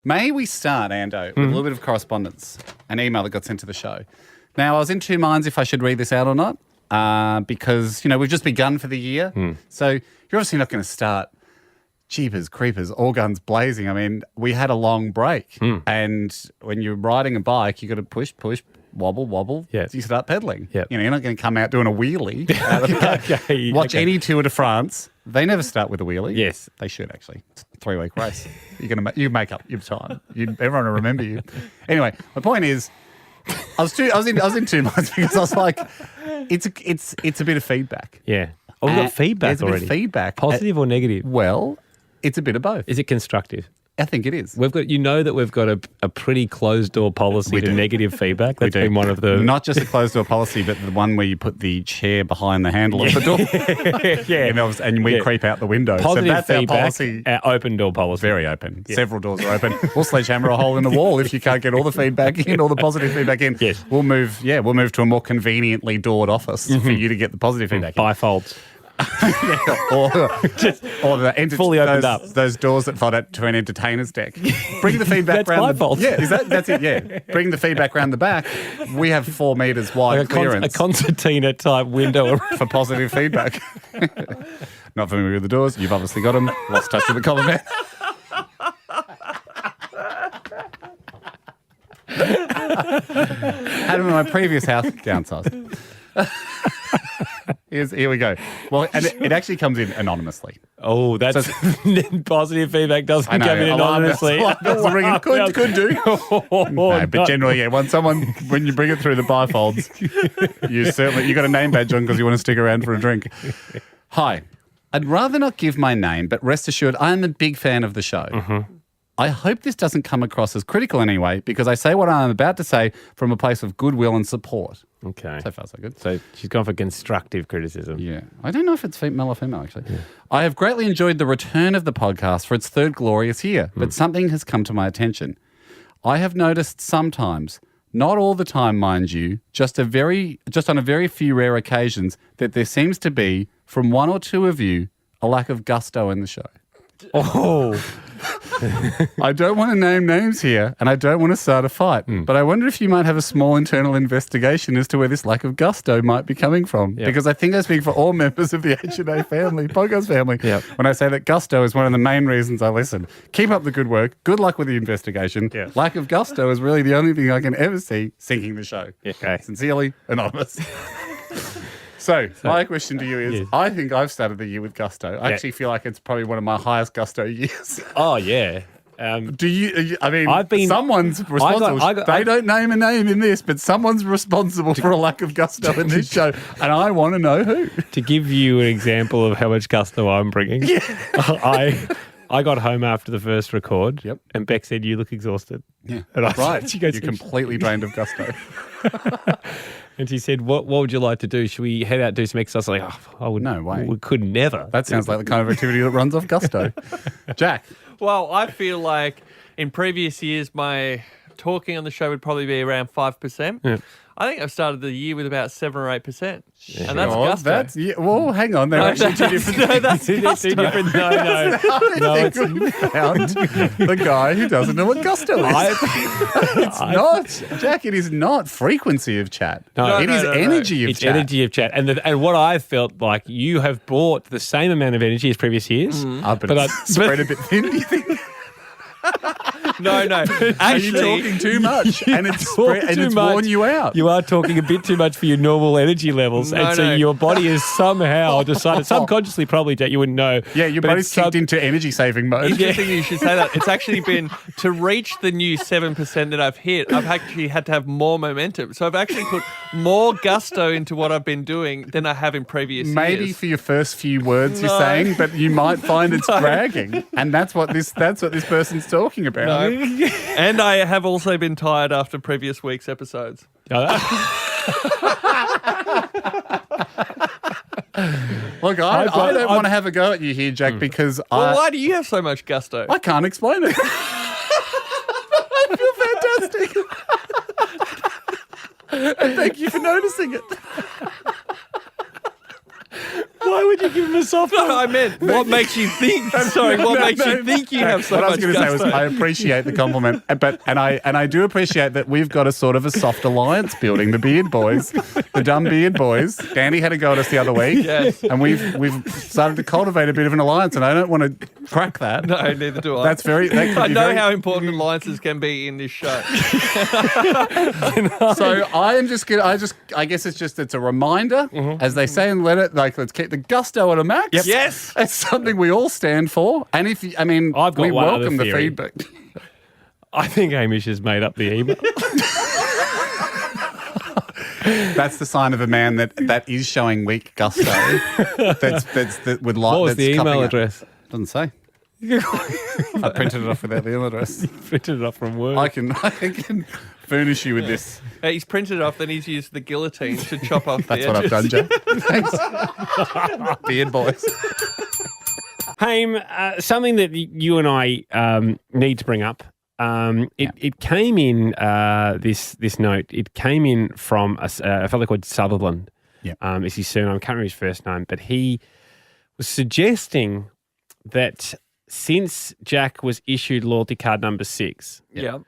May we start, Ando, with a little bit of correspondence, an email that got sent to the show. Now, I was in two minds if I should read this out or not, because, we've just begun for the year. So you're obviously not going to start jeepers, creepers, all guns blazing. I mean, we had a long break. And when you're riding a bike, you got to push, wobble, wobble. Yeah. You start pedaling. Yep. You're not going to come out doing a wheelie. Watch any Tour de France. They never start with a wheelie. Yes. They should, actually. It's a 3-week race. You make up your time. Everyone will remember you. Anyway, my point is, I was in 2 months because I was like, it's a bit of feedback. Yeah. Oh, we've got feedback There's a already. bit of feedback. Positive or negative? Well, it's a bit of both. Is it constructive? I think it is. We've got, that we've got a pretty closed door policy to negative feedback. That's been one of the not just a closed door policy, but the one where you put the chair behind the handle of the door. Yeah. And we creep out the window. Positive so that's feedback, our policy. Our open door policy. Very open. Yeah. Several doors are open. We'll sledgehammer a hole in the wall if you can't get all the feedback in, all the positive feedback in. Yes. We'll move to a more conveniently doored office for you to get the positive feedback in. Bifolds. or the fully opened up. Those doors that fold out to an entertainer's deck. Bring the feedback That's round bifolds. That's it, yeah. Bring the feedback round the back. We have 4 metres wide Like clearance. a concertina type window. For positive feedback. Not familiar with the doors. You've obviously got them. Lost touch with the common man. Had them in my previous house, downsized. Here we go. Well, and it actually comes in anonymously. Oh, that's positive feedback doesn't come in anonymously. Could do. No, but generally, when you bring it through the bifolds, you got a name badge on because you want to stick around for a drink. Hi, I'd rather not give my name, but rest assured, I am a big fan of the show. Mm-hmm. I hope this doesn't come across as critical anyway, because I say what I'm about to say from a place of goodwill and support. Okay. So far, so good. So she's gone for constructive criticism. Yeah. I don't know if it's male or female, actually. Yeah. I have greatly enjoyed the return of the podcast for its third glorious year, but something has come to my attention. I have noticed sometimes, not all the time, mind you, just on a very few rare occasions, that there seems to be, from one or two of you, a lack of gusto in the show. Oh. I don't want to name names here, and I don't want to start a fight, but I wonder if you might have a small internal investigation as to where this lack of gusto might be coming from. Yep. Because I think I speak for all members of the H&A family, podcast family, when I say that gusto is one of the main reasons I listen. Keep up the good work. Good luck with the investigation. Yeah. Lack of gusto is really the only thing I can ever see sinking the show. Okay. Sincerely, Anonymous. So, my question to you is, I think I've started the year with gusto. I actually feel like it's probably one of my highest gusto years. Oh, yeah. Do you, someone's responsible. They don't name a name in this, but someone's responsible for a lack of gusto in this show, and I want to know who. To give you an example of how much gusto I'm bringing, I got home after the first record, and Beck said, "You look exhausted." Yeah, and she goes, "You're completely drained of gusto." And she said, what would you like to do? Should we head out and do some exercise? I was like, I would. No way. We could never. That sounds like the kind of activity that runs off gusto. Jack. Well, I feel like in previous years, my talking on the show would probably be around 5%. Yeah. I think I've started the year with about 7 or 8%. Yeah. And that's gusto. Well, hang on. They're actually two different things. No, that's two different. No. It's the guy who doesn't know what gusto is. It's not, Jack, it is not frequency of chat. No, it is energy of chat. It's energy of chat. And what I felt like, you have brought the same amount of energy as previous years. But it's spread a bit thin, do you think? No. Actually, are you talking too much? And it's worn you out. You are talking a bit too much for your normal energy levels. So your body has somehow decided, subconsciously probably, that you wouldn't know. Yeah, your body's kicked into energy saving mode. Interesting you should say that. It's actually been, to reach the new 7% that I've hit, I've actually had to have more momentum. So I've actually put more gusto into what I've been doing than I have in previous years. Maybe for your first few words you're saying, but you might find it's dragging. And that's what this person's talking about. No. And I have also been tired after previous week's episodes. Look, I don't want to have a go at you here, Jack, because why do you have so much gusto? I can't explain it. I feel fantastic. And thank you for noticing it. Why would Did you give him a soft No, I meant what makes you think. Sorry, what makes you think you have so what I much was going to say was gusto? I appreciate the compliment, and I do appreciate that we've got a sort of a soft alliance building. The Beard Boys, the dumb Beard Boys. Danny had a go at us the other week, Yes. and we've started to cultivate a bit of an alliance, and I don't want to crack that. No, neither do I. That could I be know very- how important alliances can be in this show. So I am just gonna. I guess it's a reminder, as they say in Let It. Like, let's keep the gusto at a max. Yep. Yes. It's something we all stand for, and if you, I mean, I've got we one other welcome the theory. feedback. I think Hamish has made up the email. That's the sign of a man that is showing weak gusto. that would like. What was that's the email cupping it. address? Doesn't say. I printed it off without the email address. Printed it off from Word. I can furnish you with this. He's printed it off, then he's used the guillotine to chop off That's the what I've edges. done, Joe. Thanks. Beard Boys. Haim, something that you and I need to bring up. It came in this note. It came in from a fellow called Sutherland. Yeah. Is his surname? I can't remember his first name, but he was suggesting that since Jack was issued loyalty card number 6, Yeah.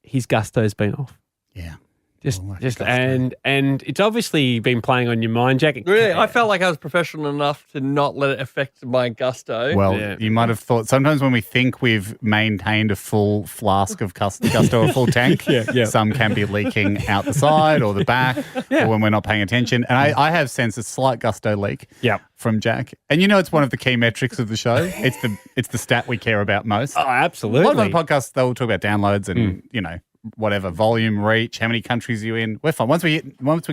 his gusto's been off. Yeah. Just gusto. and it's obviously been playing on your mind, Jack. Really, I felt like I was professional enough to not let it affect my gusto. Well, Yeah. you might have thought sometimes when we think we've maintained a full flask of gusto, a full tank, Yeah. some can be leaking out the side or the back, or when we're not paying attention. And I have sensed a slight gusto leak Yep. from Jack. And you know, it's one of the key metrics of the show. It's the stat we care about most. Oh, absolutely. A lot of other podcasts, they'll talk about downloads and, whatever, volume, reach, how many countries you're in. We're fine. Once we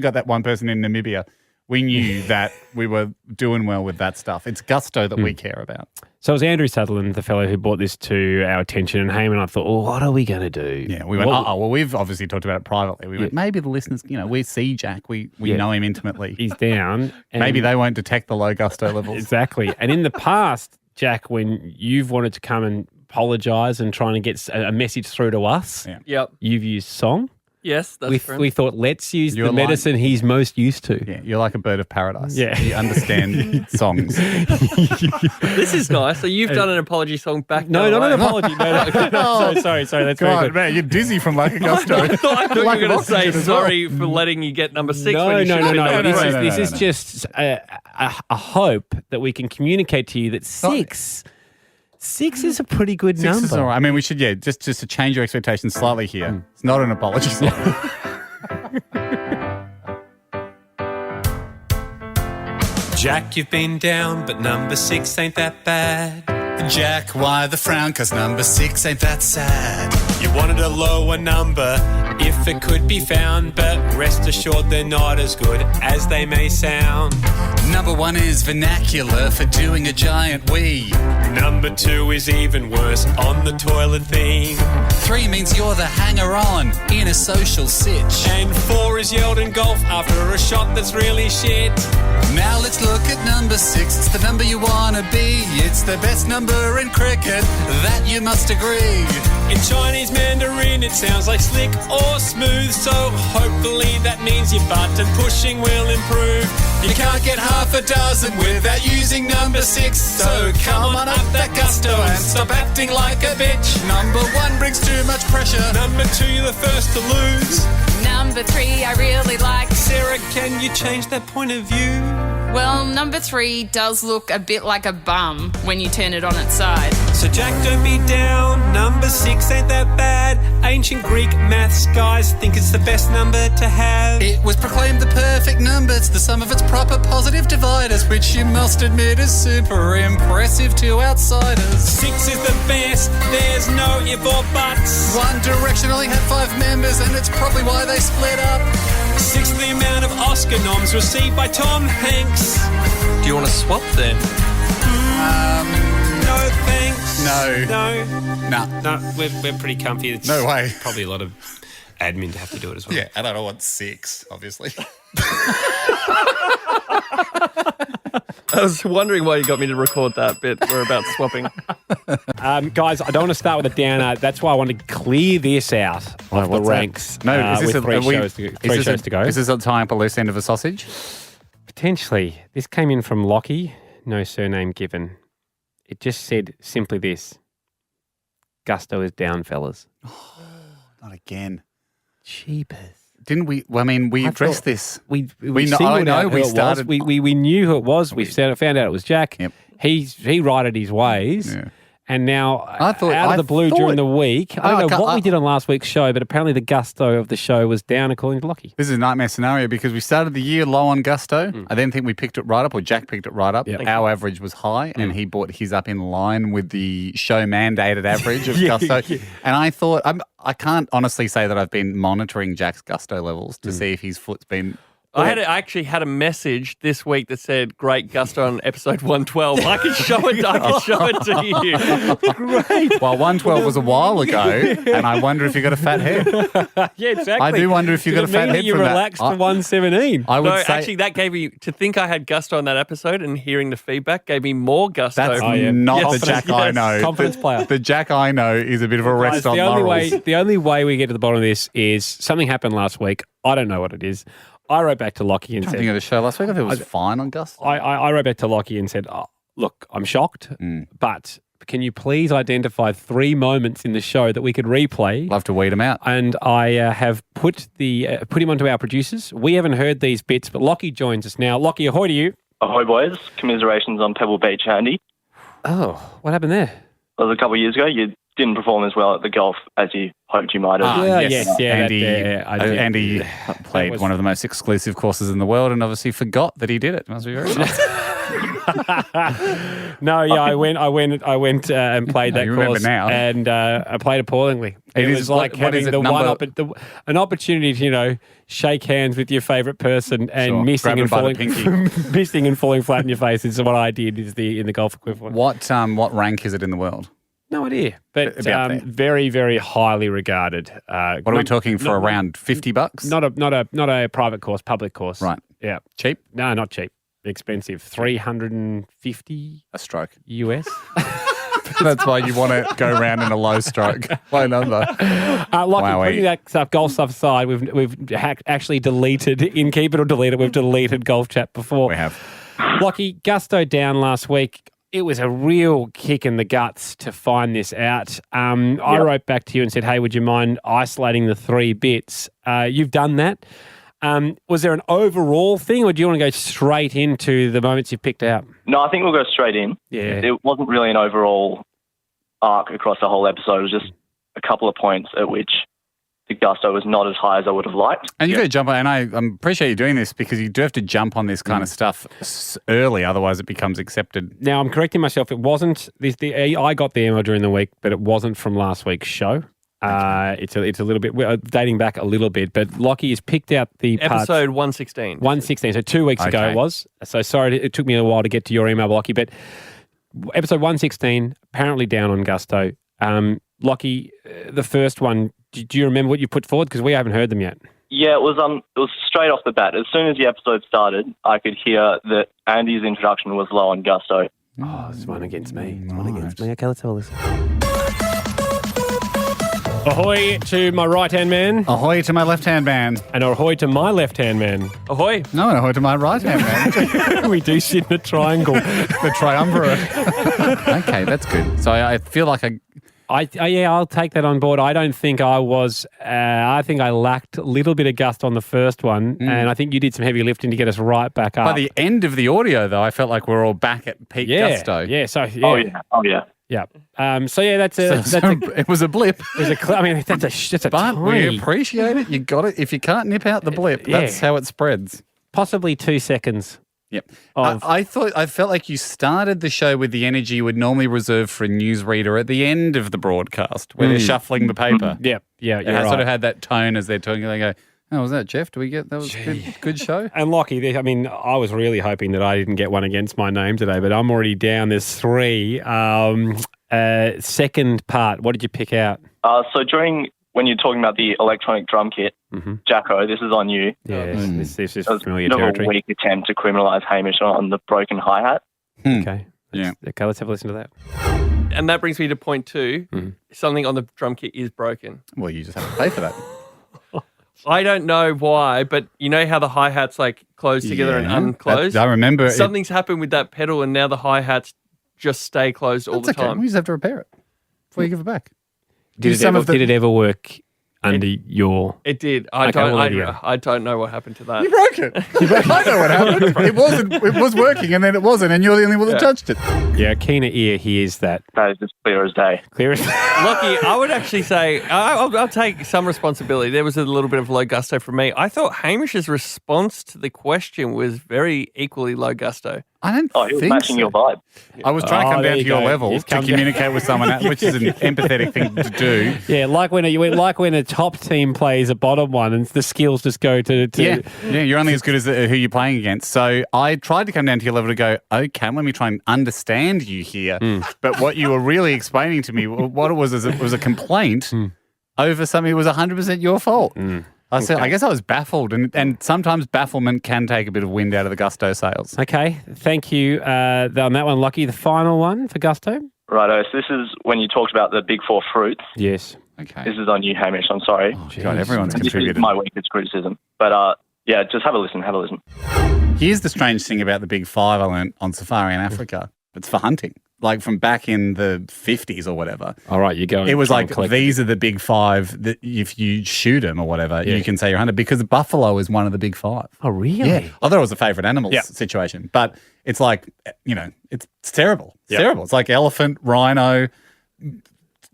got that one person in Namibia, we knew that we were doing well with that stuff. It's gusto that we care about. So it was Andrew Sutherland, the fellow who brought this to our attention, and Haim and I thought, what are we going to do? Yeah, we went, well, we've obviously talked about it privately. We went, maybe the listeners, we see Jack, we know him intimately. He's down. and- Maybe they won't detect the low gusto levels. Exactly. And in the past, Jack, when you've wanted to come and apologise and trying to get a message through to us, Yep. you've used song. Yes, that's correct. We thought, let's use You're the medicine he's most used to. Yeah, you're like a bird of paradise. Yeah. You understand songs. This is nice. So you've done an apology song back. No, the not other an way. apology. No. Sorry. That's very God, good. man, you're dizzy from lack of gusto. I thought you Lack were of going to say oxygen as well. sorry for letting you get number 6. No. when you should have been number This three. is just a hope that we can communicate to you that 6 is a pretty good Six number. is all right. I mean, we should, just to change your expectations slightly here. It's not an apology song. Jack, you've been down, but number 6 ain't that bad. Jack, why the frown? 'Cause number 6 ain't that sad. You wanted a lower number if it could be found, but rest assured they're not as good as they may sound. Number 1 is vernacular for doing a giant wee. Number 2 is even worse on the toilet theme. 3 means you're the hanger-on in a social sitch. And 4 is yelled in golf after a shot that's really shit. Now let's look at number 6. It's the number you wanna be. It's the best number in cricket, that you must agree. In Chinese Mandarin it sounds like slick or smooth, so hopefully that means your button pushing will improve. You can't get half a dozen without using number 6. So come on up that gusto and stop acting like a bitch. Number 1 brings too much pressure. Number 2, you're the first to lose. Number 3, I really like. Sarah, can you change that point of view? Well, number 3 does look a bit like a bum when you turn it on its side. So Jack, don't be down. Number 6 ain't that bad. Ancient Greek maths guys think it's the best number to have. It was proclaimed the perfect number. It's the sum of its proper positive dividers, which you must admit is super impressive to outsiders. 6 is the best. There's no if or buts. One Direction only had 5 members, and it's probably why they split up. 6 the amount of Oscar noms received by Tom Hanks. Do you want to swap then? No thanks. No. No. Nah. We're pretty comfy. It's No way. Probably a lot of admin to have to do it as well. Yeah, and I don't want 6, obviously. I was wondering why you got me to record that bit. We're about swapping. Guys, I don't want to start with a downer. That's why I want to clear this out of the what's that? ranks. No, is this with three shows to go. Is this a tying up a loose end of a sausage? potentially. This came in from Lockie, no surname given. It just said simply this. Gusto is down, fellas. Not again. Cheapers. Didn't we? Well, I mean, we addressed this. We know- singled I know out who we it started- was. We knew who it was. We found out it was Jack. Yep. He righted his ways. Yeah. And now, out of the blue thought- during the week, I don't know what I- we did on last week's show, but apparently the gusto of the show was down according to Lockie. This is a nightmare scenario because we started the year low on Gusto. I then think we picked it right up, or Jack picked it right up. Yep. Our average was high, and he brought his up in line with the show mandated average of Gusto. And I thought, I can't honestly say that I've been monitoring Jack's Gusto levels to see if his foot's been. I actually had a message this week that said "Great Gusto" on episode 112. I can show it. I can show it to you. Great. Well, 112 was a while ago, and I wonder if you got a fat head. Yeah, exactly. I do wonder if you Did got a it fat mean that head you from that. relaxed to 117. I would No, say actually, that gave me to think I had Gusto on that episode, and hearing the feedback gave me more Gusto. that's yeah. not Yes, the Jack I yes. know. Confidence player. The Jack I know is a bit of a Guys, rest on the laurels. only way we get to the bottom of this is something happened last week. I don't know what it is. I wrote back to Lockie and I said, think of the show last week. I think it was fine on Gusto. I wrote back to Lockie and said, look, I'm shocked, but can you please identify 3 moments in the show that we could replay? Love to weed them out. And I have put him onto our producers. We haven't heard these bits, but Lockie joins us now. Lockie, ahoy to you. Ahoy, boys. Commiserations on Pebble Beach, Andy. Oh, what happened there? It was a couple of years ago. You didn't perform as well at the golf as you hoped you might have. Andy played was- one of the most exclusive courses in the world and obviously forgot that he did it. Must be very nice. No, yeah, I went and played that you remember course, now. and I played appallingly. It is- was like what having is it, the number- an opportunity to shake hands with your favourite person and Sure. missing Grab and him by falling the pinky. missing and falling flat in your face is what I did in the golf equivalent. What rank is it in the world? No idea, but About there. very very highly regarded. What are we talking for? Around $50? Not a private course, public course. Right. Yeah. Cheap? No, not cheap. Expensive. $350 A stroke. US. That's why you want to go around in a low stroke. Low number. Lockie, Wowee. putting that golf stuff aside, we've actually deleted, in Keep It or Delete It, we've deleted golf chat before. We have. Lockie, Gusto down last week. It was a real kick in the guts to find this out. I wrote back to you and said, hey, would you mind isolating the 3 bits? You've done that. Was there an overall thing, or do you want to go straight into the moments you've picked out? No, I think we'll go straight in. Yeah. It wasn't really an overall arc across the whole episode. It was just a couple of points at which the Gusto was not as high as I would have liked. And you've got to jump on, and I appreciate you doing this because you do have to jump on this kind of stuff early, otherwise it becomes accepted. Now, I'm correcting myself. It wasn't I got the email during the week, but it wasn't from last week's show. It's a little bit dating back a little bit, but Lockie has picked out the parts. Episode 116. 116, so 2 weeks ago Okay. it was. So sorry, it took me a while to get to your email, Lockie, but episode 116, apparently down on Gusto. Lockie, the first one, do you remember what you put forward? Because we haven't heard them yet. Yeah, it was straight off the bat. As soon as the episode started, I could hear that Andy's introduction was low on Gusto. Oh, it's one against me. It's one against me. Okay, let's have a listen. Ahoy to my right-hand man, Ahoy to my left-hand man. and ahoy to my left-hand man. Ahoy. No, ahoy to my right-hand man. We do sit in a triangle. The triumvirate. Okay, that's good. So I feel like I'll take that on board. I don't think I was. I think I lacked a little bit of gust on the first one, and I think you did some heavy lifting to get us right back up. by the end of the audio, though, I felt like we're all back at peak Gusto. Yeah. So yeah. Oh yeah. Yeah. So yeah, that's a. It was a blip. I mean, that's a But we tiny, appreciate it. You got it. If you can't nip out the blip, Yeah. that's how it spreads. possibly 2 seconds. Yep. Of- I felt like you started the show with the energy you would normally reserve for a newsreader at the end of the broadcast where they're shuffling the paper. Yeah. I You're sort of right. had that tone as they're talking. They go, oh, was that Jeff? Do we get that was a good show? And Lockie, I mean, I was really hoping that I didn't get one against my name today, but I'm already down. There's 3. Second part, what did you pick out? So when you're talking about the electronic drum kit, Jacko, this is on you. Yeah, this is It was familiar a bit of a territory. weak attempt to criminalise Hamish on the broken hi-hat. Okay. Yeah. Okay, let's have a listen to that. And that brings me to point 2. Something on the drum kit is broken. Well, you just have to pay for that. I don't know why, but you know how the hi-hats like close together and unclose? I remember Something's happened with that pedal and now the hi-hats just stay closed all the That's okay. time. We just have to repair it before you give it back. Did it ever work under your... It did. Okay, we'll let you go. I don't know what happened to that. You broke it. I know what happened. It was working and then it wasn't, and you're the only one that touched it. Yeah, a keener ear hears that. That is as clear as day. Clear as... Lucky, I would actually say I'll take some responsibility. There was a little bit of low gusto from me. I thought Hamish's response to the question was very equally low gusto. I don't Oh, he was think matching so. your vibe. I was trying to come there down you to your go. level He's to come down. communicate with someone else, which is an empathetic thing to do. Yeah, like when a top team plays a bottom one and the skills just go to Yeah, you're only as good as who you're playing against. So I tried to come down to your level to go, okay, let me try and understand you here. But what you were really explaining to me, what it was a complaint over something that was 100% your fault. I guess I was baffled, and sometimes bafflement can take a bit of wind out of the gusto sails. Okay, thank you on that one, Lucky. The final one for gusto? Righto. So this is when you talked about the big four fruits. Yes. Okay. This is on you, Hamish. I'm sorry. Oh, God, everyone's This is contributed. my weakest criticism. But yeah, just have a listen. Have a listen. Here's the strange thing about the big five I learned on safari in Africa. It's for hunting. Like from back in the 50s or whatever. All right, you go. It was like, these are the big five that if you shoot them or whatever, you can say you're hunted, because buffalo is one of the big five. Oh, really? Yeah. I thought it was a favourite animals situation. But it's like, it's terrible. It's terrible. It's like elephant, rhino,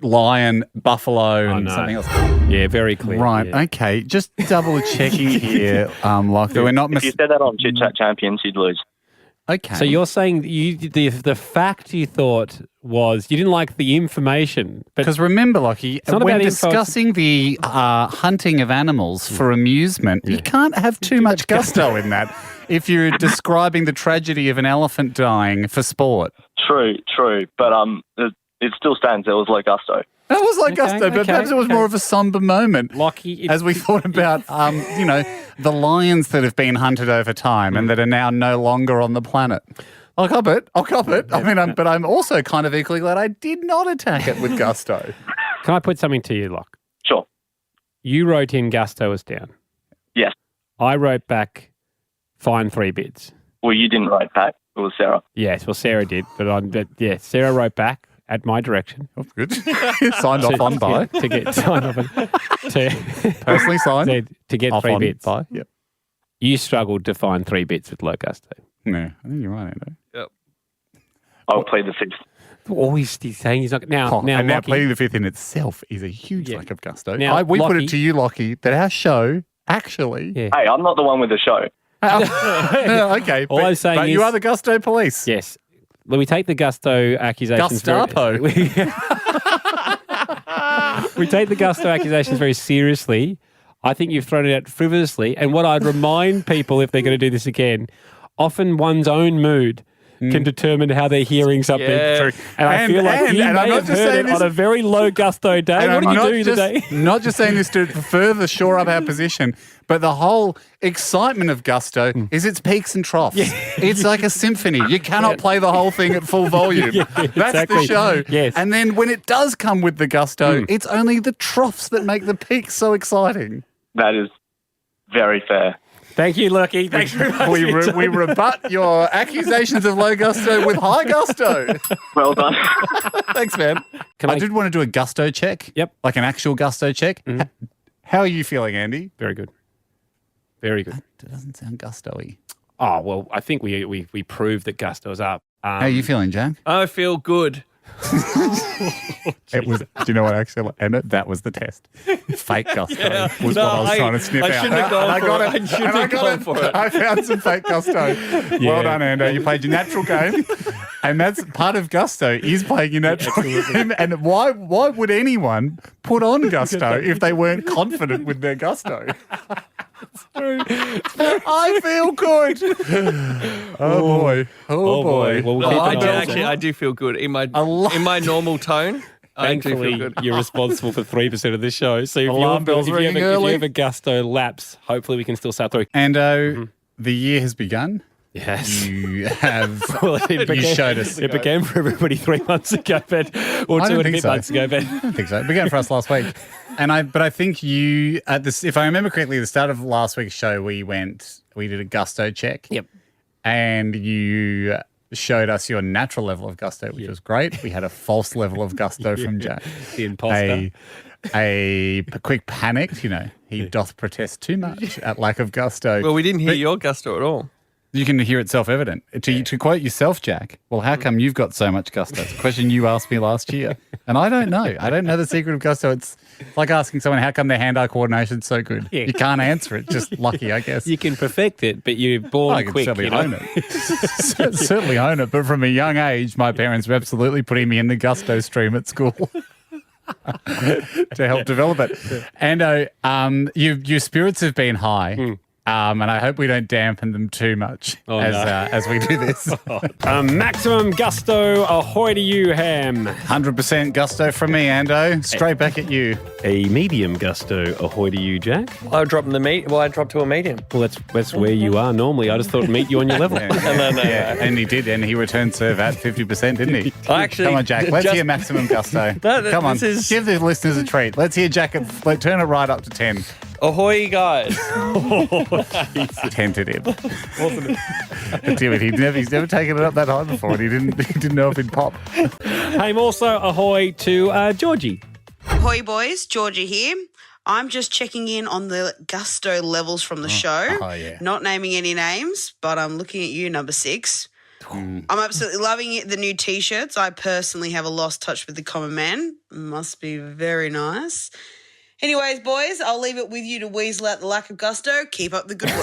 lion, buffalo, and something else. Yeah, very clear. Right. Yeah. Okay. Just double checking here. Like we're not If you said that on Chit Chat Champions, you'd lose. Okay. So you're saying the fact you thought was you didn't like the information, but because remember, Lockie, not when about info, discussing the hunting of animals for amusement, you can't have too much gusto in that if you're describing the tragedy of an elephant dying for sport. True. But it still stands. There was low gusto. That was like gusto, but perhaps it was more of a somber moment. Lockie, as we thought about, the lions that have been hunted over time and that are now no longer on the planet. I'll cop it. I mean, but I'm also kind of equally glad I did not attack it with gusto. Can I put something to you, Lock? Sure. You wrote in gusto was down. Yes. I wrote back fine 3 bids. Well, you didn't write back. It was Sarah. Yes, well, Sarah did, but Sarah wrote back at my direction. Oh, good. Signed off on by. To get signed off on. Personally signed. To get off 3 on bits. by. Yep. You struggled to find 3 bits with low gusto. No, I think you're right, Ando. Yep. I'll plead the fifth. Always he's saying he's not. Now, now Lockie, pleading the fifth in itself is a huge lack of gusto. Now, We put Lockie- it to you, Lockie, that our show actually... Yeah. Hey, I'm not the one with the show. No, okay. All I'm saying but is- you are the gusto police. Yes. Well, we take the gusto accusations. Gustapo. We take the gusto accusations very seriously. I think you've thrown it out frivolously. And what I'd remind people, if they're going to do this again, often one's own mood can determine how they're hearing something. Yeah. True. And I feel like you and I'm may not have just heard saying it on this- a very low gusto day. And What I'm did not you do just- today? Not just saying this to further shore up our position, but the whole excitement of gusto is its peaks and troughs. It's like a symphony. You cannot play the whole thing at full volume. That's exactly. the show. Yes. And then when it does come with the gusto, it's only the troughs that make the peaks so exciting. That is very fair. Thank you, Lucky. Thanks very much. We rebut your accusations of low gusto with high gusto. Well done. Thanks, man. I did want to do a gusto check. Yep. Like an actual gusto check. How are you feeling, Andy? Very good. Very good. It doesn't sound gusto-y. Oh, well, I think we proved that gusto's up. How are you feeling, Jack? I feel good. It was. Do you know what actually? And that was the test. Fake gusto was No, what I was trying to sniff I out. shouldn't have gone And I for got it. it. I shouldn't And I have got gone it. for it. I found some fake gusto. Well done, Ando. You played your natural game, and that's part of gusto is playing your natural game. And why would anyone put on gusto if they weren't confident with their gusto? I feel good. Oh boy. Oh boy. Well, we'll No, keep it on. I do feel good in my lot. normal tone. I do feel Thankfully, good. you're responsible for 3% of the show. So if Alarm bells you ringing have early. a gusto lapse, hopefully we can still sell through. Ando, the year has begun. Yes. You have. Well, it became, you showed us. It began for everybody 3 months ago, but or I two don't and a think bit so. months ago, but I don't think so. It began for us last week. But I think you, if I remember correctly, at the start of last week's show, we did a gusto check. Yep. And you showed us your natural level of gusto, which was great. We had a false level of gusto from Jack. The imposter. A quick panic, he doth protest too much at lack of gusto. Well, we didn't hear your gusto at all. You can hear it self-evident. To quote yourself, Jack, well, how come you've got so much gusto? It's a question you asked me last year. And I don't know. I don't know the secret of gusto. It's like asking someone how come their hand-eye coordination's so good. Yeah. You can't answer it. Just lucky, I guess. You can perfect it, but you're born I can quick. certainly own it. Certainly own it. But from a young age, my parents were absolutely putting me in the gusto stream at school. To help develop it. And your spirits have been high. And I hope we don't dampen them too much as we do this. Maximum gusto, ahoy to you, Ham. 100% gusto from me, Ando. Straight back at you. A medium gusto, ahoy to you, Jack. I dropped to a medium. Well, that's where you are normally. I just thought meet you on your level. No. Yeah, and he did, and he returned serve at 50%, didn't he? I actually Come on, Jack. Let's just- hear maximum gusto. Come on, give the listeners a treat. Let's hear Jack. Turn it right up to 10. Ahoy, guys. Tentative. Damn it, he's never taken it up that high before, and he didn't know if it'd pop. Ham also ahoy to Georgie. Ahoy, boys. Georgia here. I'm just checking in on the gusto levels from the show. Oh, yeah. Not naming any names, but I'm looking at you, number 6. I'm absolutely loving it. The new T-shirts. I personally have a lost touch with the common man. Must be very nice. Anyways, boys, I'll leave it with you to weasel out the lack of gusto. Keep up the good work.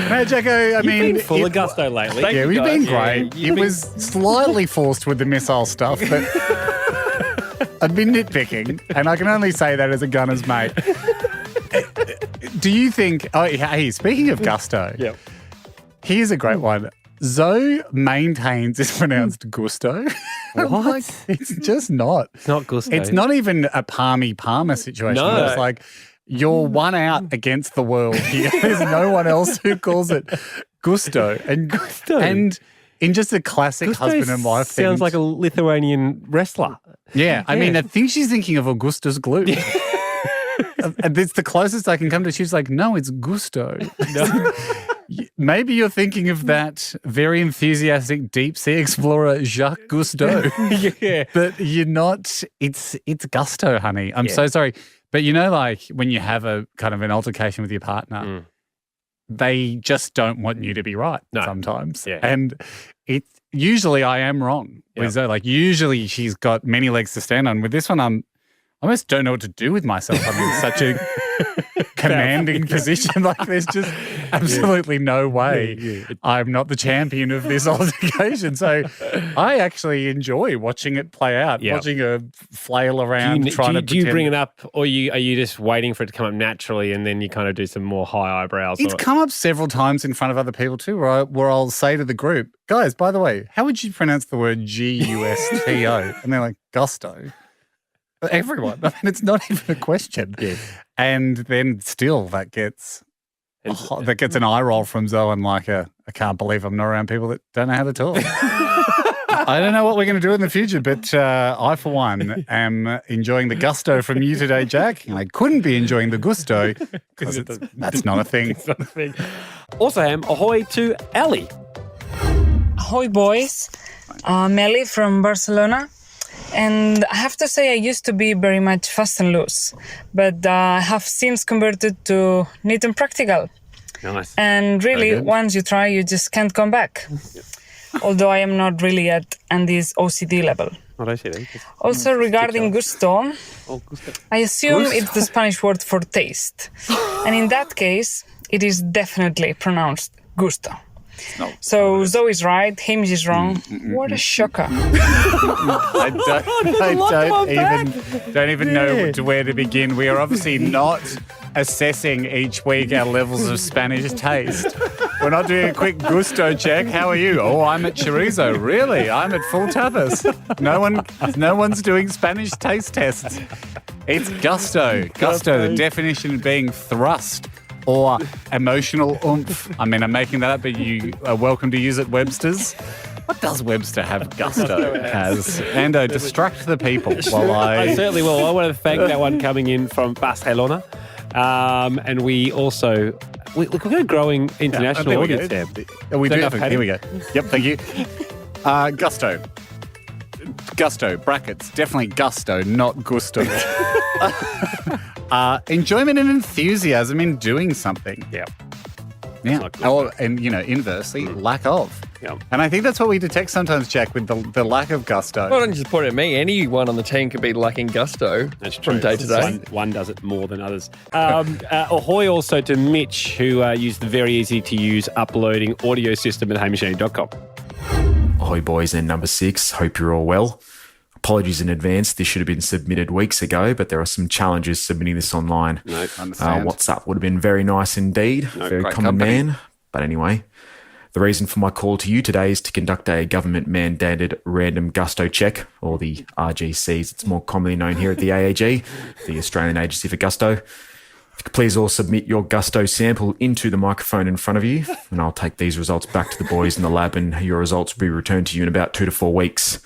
No, Jacko, I mean... You've been full of gusto lately. Yeah, we've been great. It was slightly forced with the missile stuff, but I've been nitpicking, and I can only say that as a gunner's mate. Do you think... Oh, hey, speaking of gusto, Yep. here's a great one. Zoe maintains it's pronounced gusto. What? It's just not. It's not gusto. It's not even a palmy-palmer situation. No. It's like you're one out against the world here. There's no one else who calls it gusto. And in just a classic Gusto husband and wife thing. sounds like a Lithuanian wrestler. Yeah, I mean, I think she's thinking of Augustus Gloop. And it's the closest I can come to. She's like, no, it's gusto. Maybe you're thinking of that very enthusiastic deep sea explorer Jacques Cousteau. Yeah. But you're not, it's gusto, honey. I'm so sorry. But like when you have a kind of an altercation with your partner, they just don't want you to be right sometimes. Yeah. And usually I am wrong. Yep. With Zoe. Like usually she's got many legs to stand on. With this one, I almost don't know what to do with myself. I'm in such a commanding position. Like there's just absolutely no way I'm not the champion of this altercation. So I actually enjoy watching it play out, watching her flail around, trying to do you pretend. bring it up, or are you just waiting for it to come up naturally and then you kind of do some more high eyebrows? It's come up several times in front of other people too, where I'll say to the group, guys, by the way, how would you pronounce the word Gusto? And they're like, gusto. Everyone. I mean, it's not even a question. Yeah. And then still that gets an eye roll from Zoe and like I can't believe I'm not around people that don't know how to talk. I don't know what we're going to do in the future, but I, for one, am enjoying the gusto from you today, Jack. And I couldn't be enjoying the gusto because that's not a thing. Also, Ham, ahoy to Ali. Ahoy, boys. Meli from Barcelona. And I have to say I used to be very much fast and loose, but I have since converted to neat and practical. Nice. And really, once you try, you just can't come back. Although I am not really at Andy's OCD level. What I see there. Also, regarding gusto, I assume it's the Spanish word for taste. And in that case, it is definitely pronounced gusto. So Zoe's right, Hamish is wrong. What a shocker. I don't even know where to begin. We are obviously not assessing each week our levels of Spanish taste. We're not doing a quick gusto check. How are you? Oh, I'm at chorizo. Really? I'm at full tapas. No one's doing Spanish taste tests. It's gusto. Gusto, the definition being thrust or emotional oomph. I mean, I'm making that up, but you are welcome to use it, Webster's. What does Webster have gusto as? Ando, distract the people while I certainly will. I want to thank that one coming in from Barcelona. And we also, we're going to growing international audience there. We do. Here we go. Yep, thank you. Gusto. Gusto, brackets, definitely gusto, not gusto. Enjoyment and enthusiasm in doing something. Yeah. Yeah. And, inversely, lack of. Yeah. And I think that's what we detect sometimes, Jack, with the lack of gusto. Well, don't you just point it at me. Anyone on the team could be lacking gusto from day to day. One does it more than others. Ahoy also to Mitch, who used the very easy-to-use uploading audio system at HamishAndy.com. Ahoy, boys, and number 6. Hope you're all well. Apologies in advance. This should have been submitted weeks ago, but there are some challenges submitting this online. No, understand. WhatsApp would have been very nice indeed. Very common man. But anyway, the reason for my call to you today is to conduct a government-mandated random gusto check, or the RGCs. It's more commonly known here at the AAG, the Australian Agency for Gusto. If you could please all submit your gusto sample into the microphone in front of you, and I'll take these results back to the boys in the lab, and your results will be returned to you in about 2 to 4 weeks.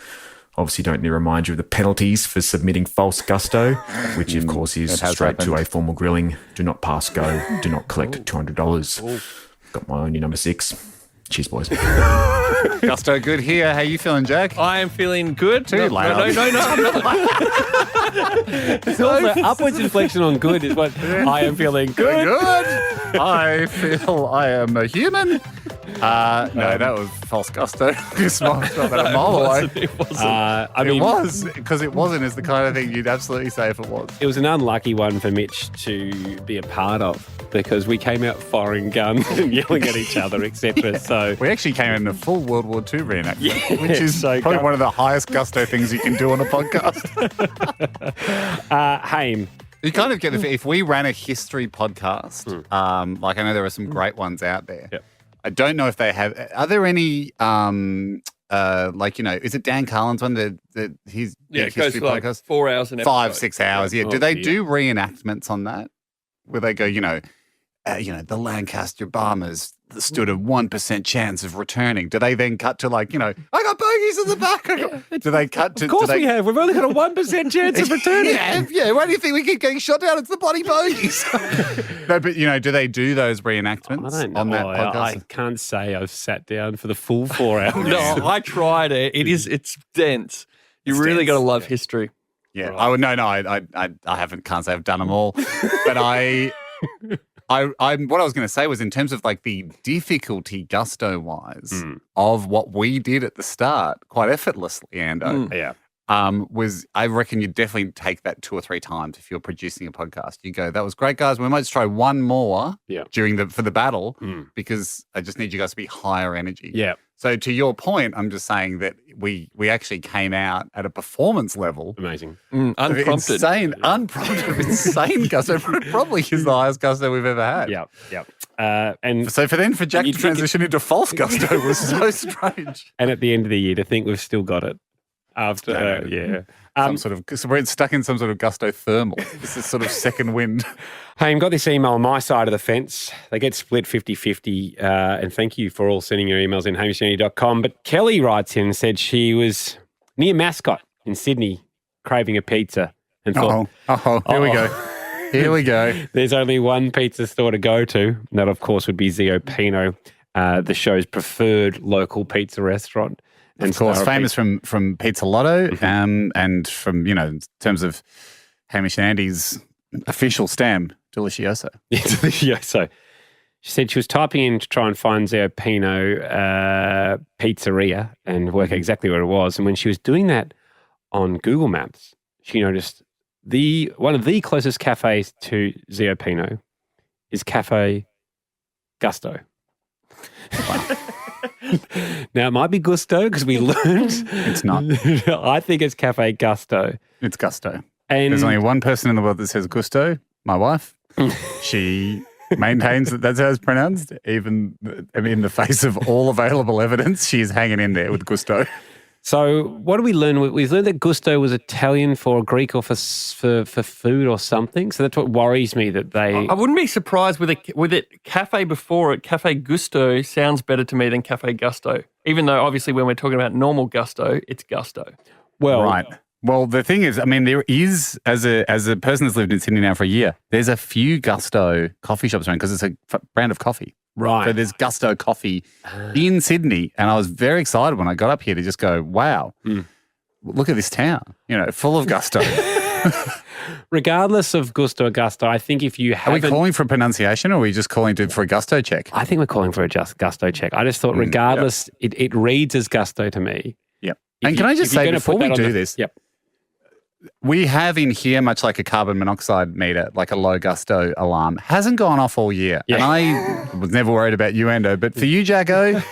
Obviously, don't need to remind you of the penalties for submitting false gusto, which of course is straight to a formal grilling. Do not pass go. Do not collect $200. Got my own new number 6. Cheers, boys. Gusto, good here. How you feeling, Jack? I am feeling good. Too loud. No, I'm not. It's also upwards inflection on good is what I am feeling good. Good. I feel I am a human. No, that was false gusto. It's not that a mile away. It wasn't. It was, because it wasn't is the kind of thing you'd absolutely say if it was. It was an unlucky one for Mitch to be a part of because we came out firing guns and yelling at each other, etc. So we actually came in a full World War II reenactment, which is so probably one of the highest gusto things you can do on a podcast. Haim. You kind of get if we ran a history podcast, like I know there are some great ones out there. Yep. I don't know if they have. Are there any, is it Dan Carlin's one that his it history goes for like podcast? 4 hours an episode. 5-6 hours. Yeah. Do they do reenactments on that? Where they go, the Lancaster bombers stood a 1% chance of returning. Do they then cut to I got bogeys in the back? Do they cut to? Of course we have. We've only got a 1% chance of returning. Yeah. Why do you think we keep getting shot down? It's the bloody bogeys. No, but do they do those reenactments I don't know. on that podcast? I can't say I've sat down for the full 4 hours. No, I tried it. It's dense. You really got to love history. Yeah. Right. I can't say I've done them all, but what I was going to say was in terms of like the difficulty gusto-wise of what we did at the start, quite effortlessly, Ando. Yeah. Was I reckon you'd definitely take that 2 or 3 times if you're producing a podcast. You go, that was great, guys. We might just try one more for the battle because I just need you guys to be higher energy. Yeah. So to your point, I'm just saying that we actually came out at a performance level. Amazing. Unprompted. Unprompted, insane gusto. Probably is the highest gusto we've ever had. Yeah. And so for Jack to transition into false gusto was so strange. And at the end of the year, to think we've still got it after, so we're stuck in some sort of gusto thermal. This is sort of second wind. Hey, I've got this email on my side of the fence. They get split 50-50. And thank you for all sending your emails in HamishAndy.com. But Kelly writes in and said she was near Mascot in Sydney craving a pizza and thought, here we go. Here we go. There's only one pizza store to go to. And that, of course, would be Zio Pino, the show's preferred local pizza restaurant. And of course, famous from Pizza Lotto and from, in terms of Hamish Andy's official stamp, Delicioso. Delicioso. She said she was typing in to try and find Zio Pino pizzeria and work out exactly where it was. And when she was doing that on Google Maps, she noticed one of the closest cafes to Zio Pino is Cafe Gusto. Wow. Now, it might be Gusto because we learned. It's not. I think it's Cafe Gusto. It's Gusto. And there's only one person in the world that says Gusto, my wife. She maintains that that's how it's pronounced. Even in the face of all available evidence, she is hanging in there with Gusto. So what did we learn? We learned that gusto was Italian for Greek or for food or something. So that's what worries me that they... I wouldn't be surprised with it. Cafe before it, Cafe Gusto sounds better to me than Cafe Gusto. Even though obviously when we're talking about normal gusto, it's gusto. Well, right. Well, the thing is, I mean, there is, as a person that's lived in Sydney now for a year, there's a few Gusto coffee shops around because it's a brand of coffee. Right. So there's Gusto coffee in Sydney. And I was very excited when I got up here to just go, wow, look at this town, full of Gusto. Regardless of gusto or gusto, I think if you haven't... Are we calling for pronunciation or are we just calling for a Gusto check? I think we're calling for a gusto check. I just thought regardless, it reads as gusto to me. Yep. And can I just say, before we do this, yep. we have in here, much like a carbon monoxide meter, like a low gusto alarm, hasn't gone off all year. Yeah. And I was never worried about you, Endo, but for you, Jacko,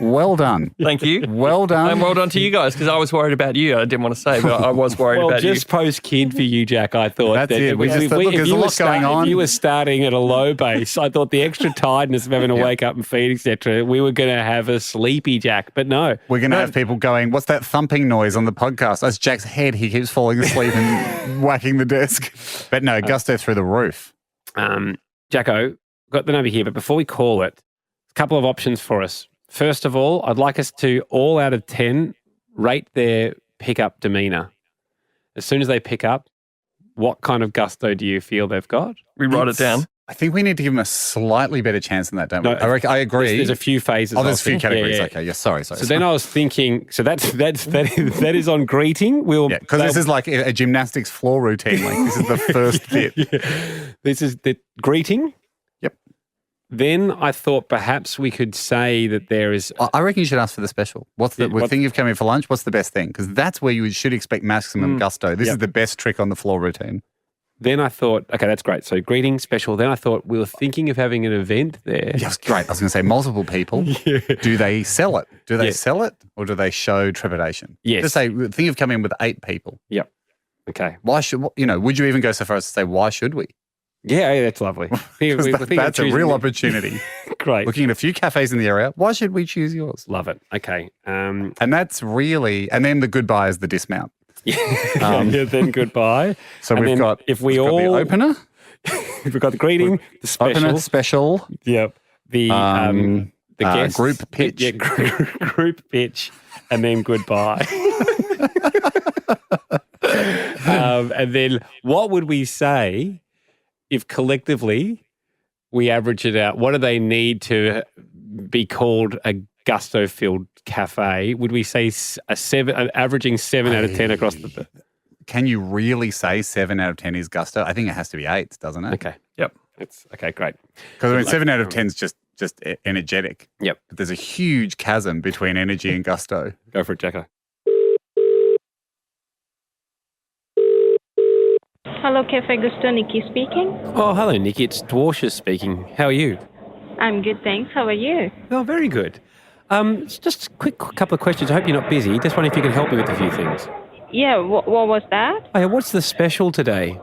well done. Thank you. Well done. And well done to you guys, because I was worried about you. I didn't want to say, but I was worried about you. Well, just post-kid for you, Jack, I thought. That's it. There's a lot going on. If you were starting at a low base, I thought the extra tiredness of having to wake up and feed, etc., we were going to have a sleepy Jack, but no. We're going to have people going, what's that thumping noise on the podcast? That's Jack's head. He keeps falling asleep and whacking the desk. But no, gusto through the roof. Jacko, got the number here, but before we call it, a couple of options for us. First of all, I'd like us to, all out of 10, rate their pickup demeanour. As soon as they pick up, what kind of gusto do you feel they've got? We write it down. I think we need to give them a slightly better chance than that, don't we? No, I agree. There's a few phases. Oh, there's a few categories. Yeah. Okay, yeah, sorry. So then I was thinking, so that is on greeting. Because this is like a gymnastics floor routine. Like this is the first bit. This is the greeting. Yep. Then I thought perhaps we could say that there is... I reckon you should ask for the special. What's the thing you've come in for lunch? What's the best thing? Because that's where you should expect maximum gusto. This is the best trick on the floor routine. Then I thought, okay, that's great. So greeting, special. Then I thought we were thinking of having an event there. Yes, great. I was going to say multiple people. Yeah. Do they sell it? Do they sell it or do they show trepidation? Yes. Just say, think of coming in with 8 people. Yep. Okay. Why should, would you even go so far as to say, why should we? Yeah, that's lovely. That's a real opportunity. Great. Looking at a few cafes in the area. Why should we choose yours? Love it. Okay. And that's really, and then the goodbye is the dismount. Then goodbye. So and we've got the opener. We've got the greeting, the special. Opener, special. Yep. The guest. Group pitch. Yeah, group pitch. And then goodbye. And then what would we say if collectively we average it out? What do they need to be called a gusto-filled cafe? Would we say averaging 7 out of 10 across the... Can you really say 7 out of 10 is gusto? I think it has to be 8, doesn't it? Okay. Yep. Okay, great. Because 7 out of 10 is just energetic. Yep. But there's a huge chasm between energy and gusto. Go for it, Jacko. Hello, Cafe Gusto, Nikki speaking. Oh, hello, Nikki. It's Dwarshus speaking. How are you? I'm good, thanks. How are you? Oh, very good. Just a quick couple of questions. I hope you're not busy. Just wondering if you can help me with a few things. Yeah, what was that? Oh, yeah, what's the special today?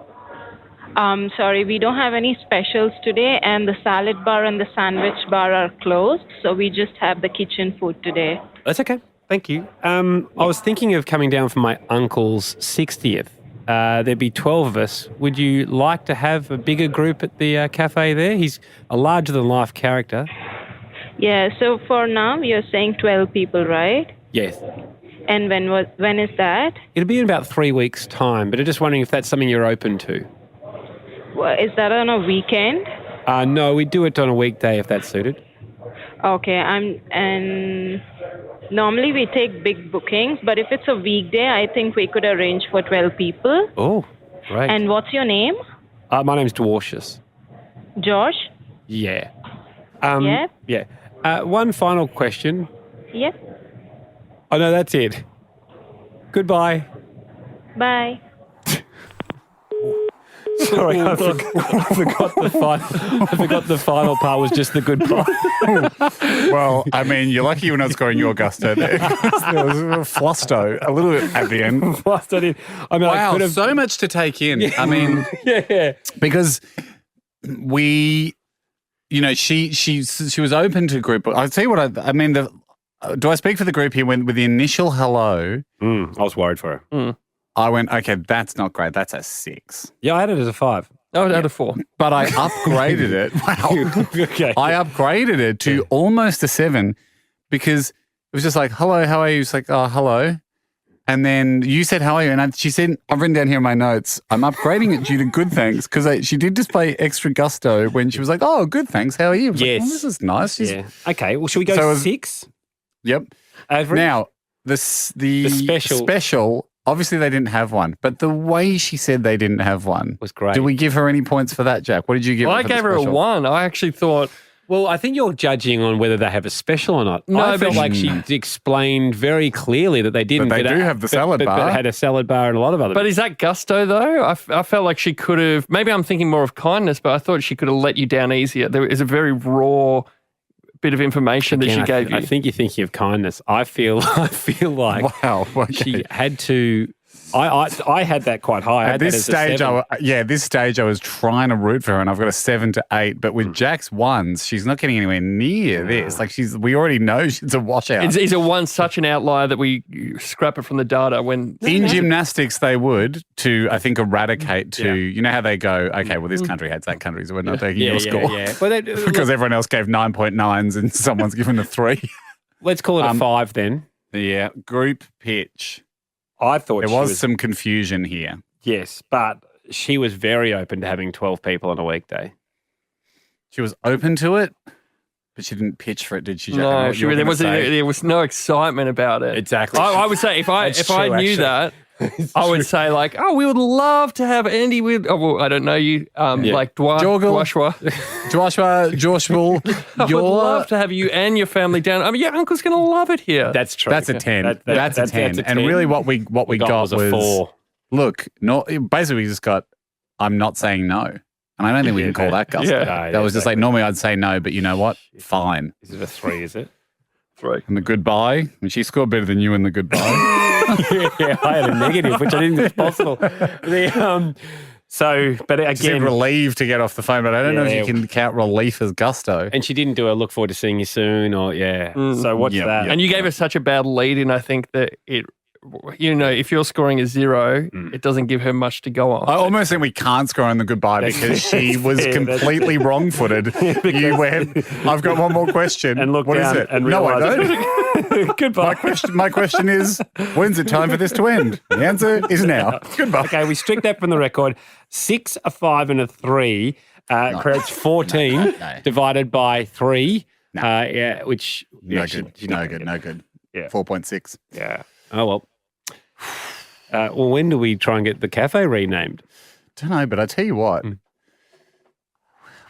Sorry, we don't have any specials today, and the salad bar and the sandwich bar are closed, so we just have the kitchen food today. That's okay. Thank you. I was thinking of coming down for my uncle's 60th. There'd be 12 of us. Would you like to have a bigger group at the cafe there? He's a larger-than-life character. Yeah, so for now, you're saying 12 people, right? Yes. And when is that? It'll be in about 3 weeks' time, but I'm just wondering if that's something you're open to. Well, is that on a weekend? No, we do it on a weekday if that's suited. Okay, and normally we take big bookings, but if it's a weekday, I think we could arrange for 12 people. Oh, great. And what's your name? My name's Dwarshus. Josh? Yeah. Yeah? One final question. Yeah. Oh, no, that's it. Goodbye. Bye. Sorry, I forgot the final part was just the goodbye. Well, I mean, you're lucky you're not scoring your gusto there. There was a flusto a little bit at the end. Flustered in. I mean, wow, I could have... so much to take in. Yeah. I mean, yeah, because we, she was open to group. I'll tell you what I mean. do I speak for the group here? When with the initial hello, I was worried for her. I went, okay, that's not great. That's a 6. Yeah, I had it as a 5. I would add a 4. But I upgraded it. Wow. Okay. I upgraded it to almost a 7 because it was just like, hello, how are you? It's like, oh, hello. And then you said, how are you? And she said, I've written down here in my notes, I'm upgrading it due to good thanks because she did display extra gusto when she was like, oh, good thanks, how are you? I was like, oh, this is nice. Yeah. Okay, well, should we go 6? Yep. Now, the special, obviously they didn't have one, but the way she said they didn't have one was great. Do we give her any points for that, Jack? What did you give her? I gave her a 1. I actually thought... Well, I think you're judging on whether they have a special or not. No, I felt but like she explained very clearly that they didn't. But they do have the salad bar. But had a salad bar and a lot of other. But is that gusto though? I felt like she could have.Maybe I'm thinking more of kindness, but I thought she could have let you down easier. There is a very raw bit of information that she gave you. I think you're thinking of kindness. I feel like wow, okay. She had to. I had that quite high. At this stage, I was trying to root for her, and I've got a 7 to 8. But with Jack's 1s, she's not getting anywhere near this. Like we already know she's a washout. Is a 1 such an outlier that we scrap it from the data when in gymnastics they would I think eradicate to you know how they go, okay, well this country hates that country, so we're not taking your score. Yeah. Well, because everyone else gave 9.9s and someone's given a 3. Let's call it a 5 then. Yeah, group pitch. I thought there was some confusion here. Yes, but she was very open to having 12 people on a weekday. She was open to it, but she didn't pitch for it, did she, Jack? No, there was no excitement about it. Exactly. I would say if I knew that, I would say like, oh, we would love to have Andy with. Oh, well, I don't know you, like Joshua. I would love to have you and your family down. I mean, your uncle's going to love it here. That's true. That's a 10. That's a 10. And really, what we got was a 4. Look, basically, we just got. I'm not saying no, and I don't think we can call that gusto. Yeah. That was just like normally I'd say no, but you know what? Fine. Is it a 3? Is it 3? And the goodbye. And she scored better than you in the goodbye. Yeah, I had a negative, which I didn't think was possible. But again, she seemed relieved to get off the phone, but I don't know if you can count relief as gusto. And she didn't do a look forward to seeing you soon, or So what's that? And you gave us such a bad lead in. I think that it. You know, if you're scoring a 0, it doesn't give her much to go on. I almost think we can't score on the goodbye because she was completely wrong-footed. You went, I've got one more question. And look what down is it? and No, I realise don't. Goodbye. My question is, when's it time for this to end? The answer is now. Goodbye. Okay, we strick that from the record. 6, a 5 and a 3 creates 14 divided by 3, which... No good. Yeah. 4.6. Yeah. Oh, well. Well, when do we try and get the cafe renamed? Don't know, but I tell you what,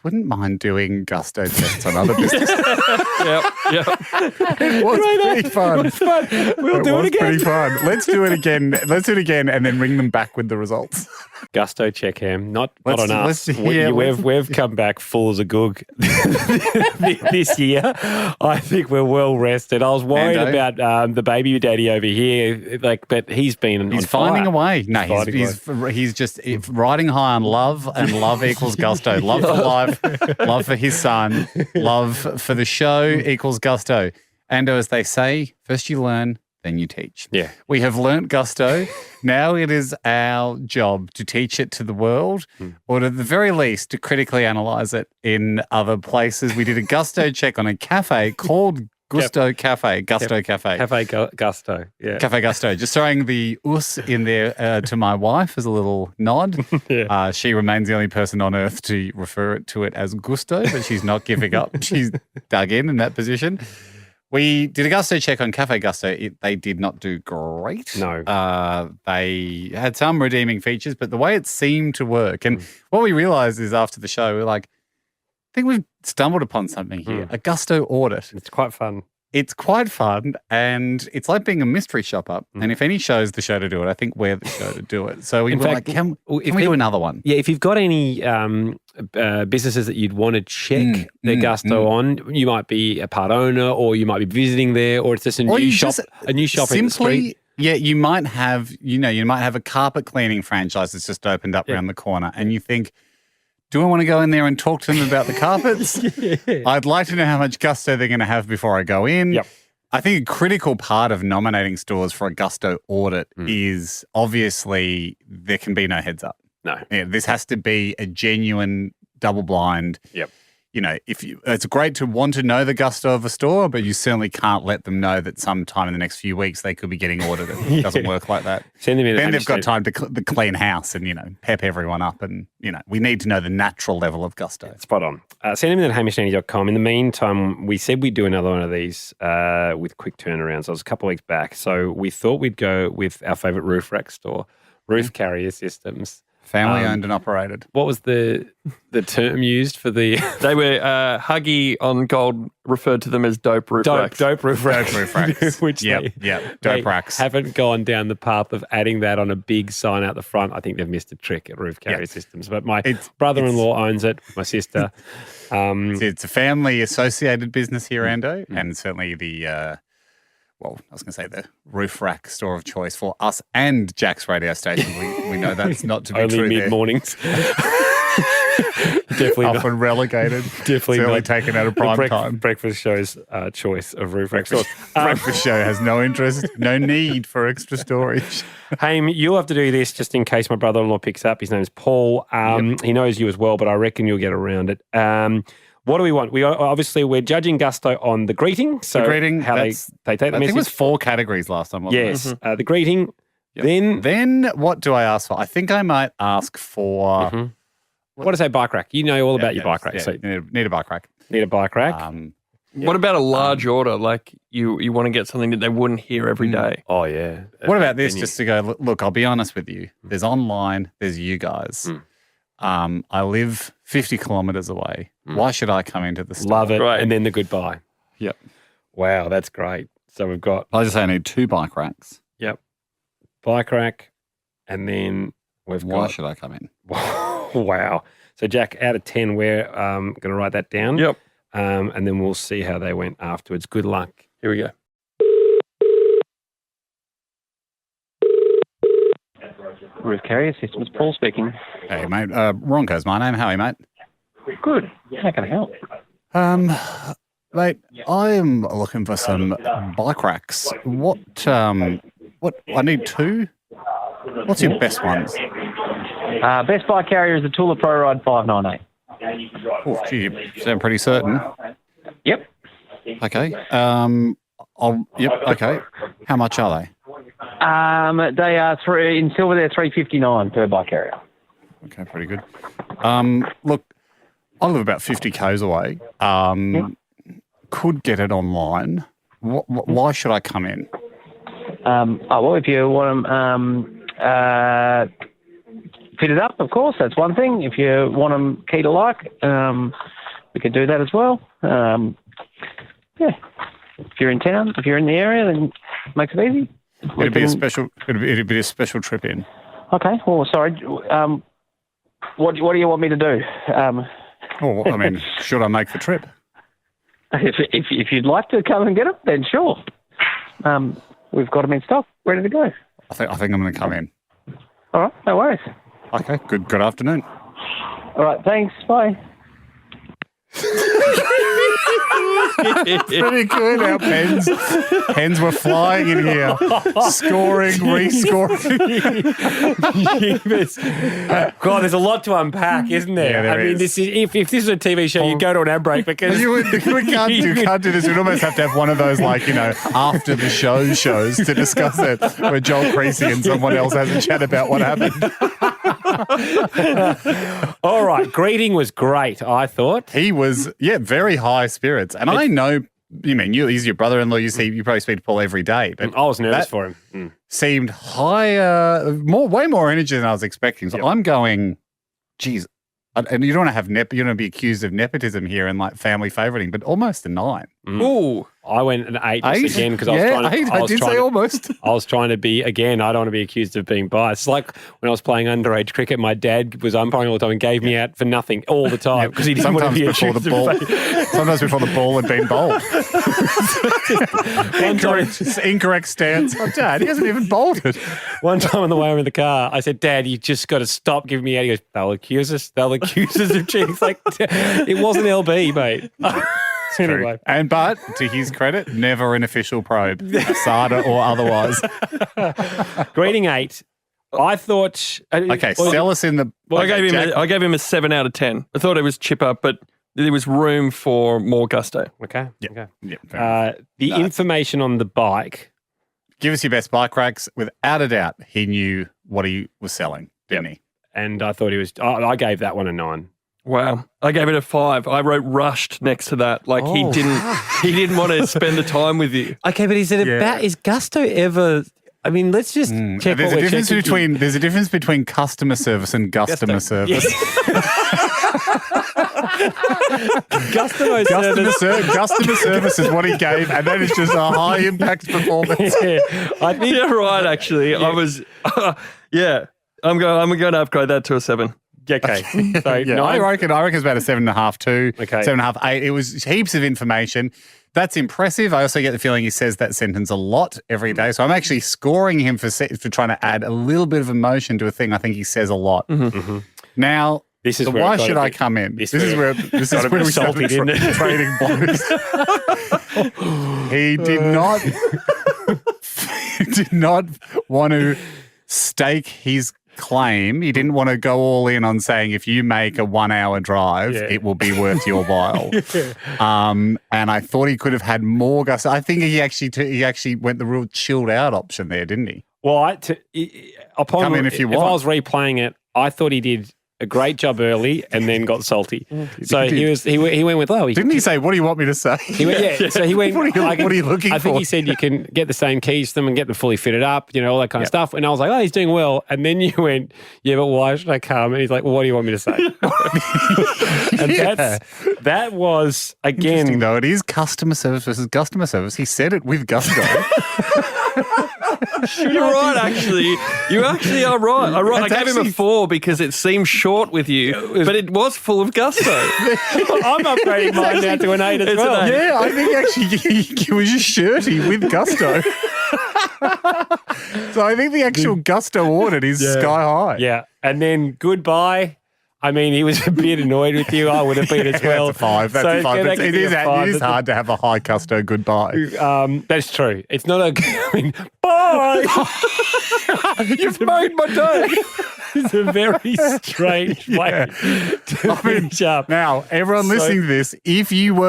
wouldn't mind doing gusto tests on other businesses. Yep. It was pretty fun. It was fun. We'll do it again. Pretty fun. Let's do it again and then ring them back with the results. Gusto check, Ham. Not on us. Yeah, we've come back full as a goog this year. I think we're well rested. I was worried about the baby daddy over here, but he's been He's finding a way. No, he's just riding high on love, and love equals gusto. Love for life, love for his son, love for the show equals gusto. And as they say, first you learn, then you teach. Yeah. We have learnt gusto. Now it is our job to teach it to the world, or at the very least to critically analyse it in other places. We did a gusto check on a cafe called Gusto Cafe. Gusto Cafe. Cafe Gusto. Yeah. Cafe Gusto. Just throwing the us in there to my wife as a little nod. Yeah. She remains the only person on earth to refer to it as gusto, but she's not giving up. She's dug in that position. We did a gusto check on Cafe Gusto. They did not do great. No. They had some redeeming features, but the way it seemed to work, and what we realised is after the show, we're like, I think we've stumbled upon something here, a gusto audit. It's quite fun. It's quite fun, and it's like being a mystery shopper. And if any show's the show to do it, I think we're the show to do it. So we were like, can we do another one? Yeah, if you've got any businesses that you'd want to check their gusto on, you might be a part owner, or you might be visiting there, or it's just a new shop in the street. Yeah, you might have a carpet cleaning franchise that's just opened up around the corner, and you think, do I want to go in there and talk to them about the carpets? I'd like to know how much gusto they're going to have before I go in. Yep. I think a critical part of nominating stores for a Gusto audit is obviously there can be no heads up. No. Yeah, this has to be a genuine double blind. Yep. It's great to want to know the Gusto of a store, but you certainly can't let them know that sometime in the next few weeks they could be getting audited. It doesn't work like that. Send them in. Then they've got time to clean house and, pep everyone up. And, we need to know the natural level of Gusto. Spot on. Send them in at HamishAndy.com. In the meantime, we said we'd do another one of these with quick turnarounds. It was a couple of weeks back. So we thought we'd go with our favourite roof rack store, Roof Carrier Systems. Family owned and operated. What was the term used for the... They were Huggy on Gold referred to them as dope roof racks. Dope roof racks. Dope roof racks. Which dope racks. Haven't gone down the path of adding that on a big sign out the front. I think they've missed a trick at Roof Carrier Systems. But my brother-in-law owns it, my sister. It's a family associated business here, Ando, and certainly the... the roof rack store of choice for us and Jack's radio station. We know that's not to be only true. Only mid-mornings. Definitely often not. Relegated. Definitely certainly not. Taken out of prime time. Breakfast show's choice of roof rack stores. Breakfast show has no interest, no need for extra storage. Haim, you'll have to do this just in case my brother-in-law picks up. His name's Paul. He knows you as well, but I reckon you'll get around it. What do we want? We're judging Gusto on the greeting. So the greeting, how they take the message. I think it was 4 categories last time, wasn't it? Yes. The greeting. Yep. Then what do I ask for? I think I might ask for... What is a bike rack? You know all about your bike rack. Yeah, so need a bike rack. Need a bike rack. What about a large order? Like you want to get something that they wouldn't hear every day. Oh, yeah. What about this? Just to go, look, I'll be honest with you. There's online, there's you guys. I live 50 kilometres away. Why should I come into the store? Love it. Right. And then the goodbye. Yep. Wow, that's great. So we've got... I just say I need 2 bike racks. Yep. Bike rack. And then we've got... Why should I come in? Wow. So, Jack, out of 10, we're going to write that down. Yep. And then we'll see how they went afterwards. Good luck. Here we go. Roof Carrier Systems, Paul speaking. Hey, mate. Ronco's my name. How are you, mate? Good. How can I help? Mate, I am looking for some bike racks. What, I need 2. What's your best ones? Best bike carrier is the Tula Pro Ride 598. Oh, gee, you sound pretty certain. Yep. Okay. Okay. How much are they? They are in silver. They're $359 per bike carrier. Okay, pretty good. Look, I live about 50 k's away. Could get it online. Why should I come in? Well, if you want them fitted up, of course, that's one thing. If you want them key to lock, we could do that as well. Yeah. If you're in town, if you're in the area, then it makes it easy. It'd be a special trip in. Okay. Well, sorry. What do you want me to do? Should I make the trip? If you'd like to come and get them, then sure. We've got them in stock, ready to go. I think I'm going to come in. All right. No worries. Okay. Good afternoon. All right. Thanks. Bye. Pretty good. Our pens were flying in here, scoring, rescoring. God, there's a lot to unpack, isn't there? Yeah, there is. This is if this is a TV show, you'd go to an ad break because we can't do this. We'd almost have to have one of those, after the shows to discuss it, where Joel Creasy and someone else has a chat about what happened. All right, greeting was great, I thought. He was, very high spirits. And I know, he's your brother-in-law, you probably speak to Paul every day. But I was nervous for him. Seemed higher, way more energy than I was expecting. So I'm going, geez, and you don't want to have you don't want to be accused of nepotism here and family favoriting, but almost a 9. Ooh. I went an 8 again because I was trying to be, again, I don't want to be accused of being biased. It's like when I was playing underage cricket, my dad was umpiring all the time and gave me out for nothing all the time because he didn't want to be accused of Sometimes before the ball had been bowled. Incorrect stance. Oh, Dad, he hasn't even bowled it. One time on the way over in the car, I said, Dad, you just got to stop giving me out. He goes, they'll accuse us of cheating. It's like, it wasn't LB, mate. Anyway. But to his credit, never an official probe, SADA or otherwise. Greeting 8. I thought. Okay, sell us in the. I gave him a 7 out of 10. I thought it was chipper, but there was room for more gusto. Okay. Yep. Okay. Yep, the information on the bike. Give us your best bike racks. Without a doubt, he knew what he was selling, didn't he? And I thought he was. I gave that one a 9. Wow. I gave it a 5. I wrote rushed next to that. Like he didn't want to spend the time with you. Okay, but is Gusto ever? I mean, let's just check. There's a difference between customer service and customer service. Customer service is what he gave, and that is just a high impact performance. I think you're right. Actually, I was. I'm going to upgrade that to a 7. Okay. So I reckon it's about a 7.5 too. Okay. 7.5, 8. It was heaps of information. That's impressive. I also get the feeling he says that sentence a lot every day. So I'm actually scoring him for trying to add a little bit of emotion to a thing I think he says a lot. Mm-hmm. Now, this is why should I come in? This is where we started trading blows. He did not want to stake his claim. He didn't want to go all in on saying if you make a 1 hour drive, it will be worth your while. And I thought he could have had more gusto. I think he actually went the real chilled out option there, didn't he? Well, Come in if you want. I was replaying it, I thought he did a great job early and then got salty. So he went with, didn't he say, what do you want me to say? He went, So he went, what are you looking for? I think he said you can get the same keys to them and get them fully fitted up, all that kind of stuff. And I was like, he's doing well. And then you went, but why should I come? And he's like, well, what do you want me to say? And that was, again. Interesting, though. It is customer service versus customer service. He said it with gusto. You're right, actually. You actually are right. I gave him a 4 because it seemed short with you, but it was full of gusto. I'm upgrading mine now to an 8 as well. Yeah, I think actually he was just shirty with gusto. So I think the actual gusto audit is sky high. Yeah. And then goodbye. I mean, he was a bit annoyed with you. I would have been as well. That's a 5. That's a 5. It is hard to have a high gusto goodbye. That's true. It's not a. Bye. You've made my day. It's a very strange way to finish up. Now, everyone listening to this, if you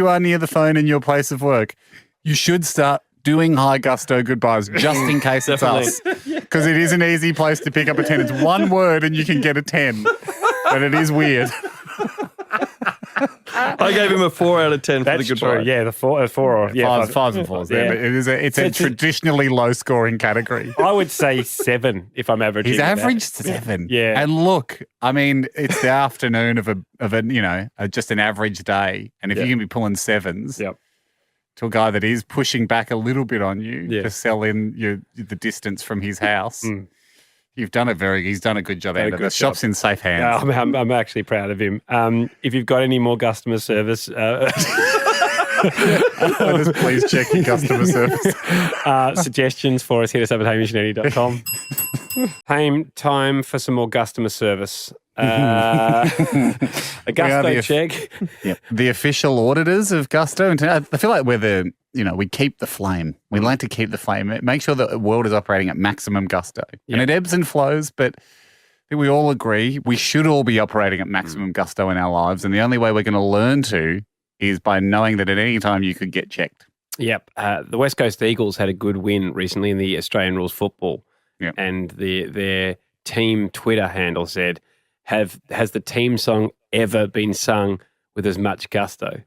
are near the phone in your place of work, you should start doing high gusto goodbyes just in case it's us. Because it is an easy place to pick up a 10. It's one word and you can get a 10. But it is weird. I gave him a 4 out of 10 for the goodbye. True. Yeah, the 4 or fives and fours. Yeah. But it's a traditionally low scoring category. I would say 7 if I'm averaging. He's averaged 7. Yeah. And look, I mean, it's the afternoon of just an average day, and if you can be pulling 7s. Yep. To a guy that is pushing back a little bit on you to sell in the distance from his house. He's done a good job. The shop's in safe hands. I'm actually proud of him. If you've got any more customer service, please check your customer service. Suggestions for us, hit us up at hamishandandy.com. Haim, time for some more customer service. A Gusto check. Yep. The official auditors of Gusto. And I feel like we're we keep the flame. We like to keep the flame. Make sure that the world is operating at maximum gusto. Yep. And it ebbs and flows, but I think we all agree we should all be operating at maximum gusto in our lives. And the only way we're going to learn to is by knowing that at any time you could get checked. Yep. The West Coast Eagles had a good win recently in the Australian rules football. Yep. And their team Twitter handle said, has the team song ever been sung with as much gusto?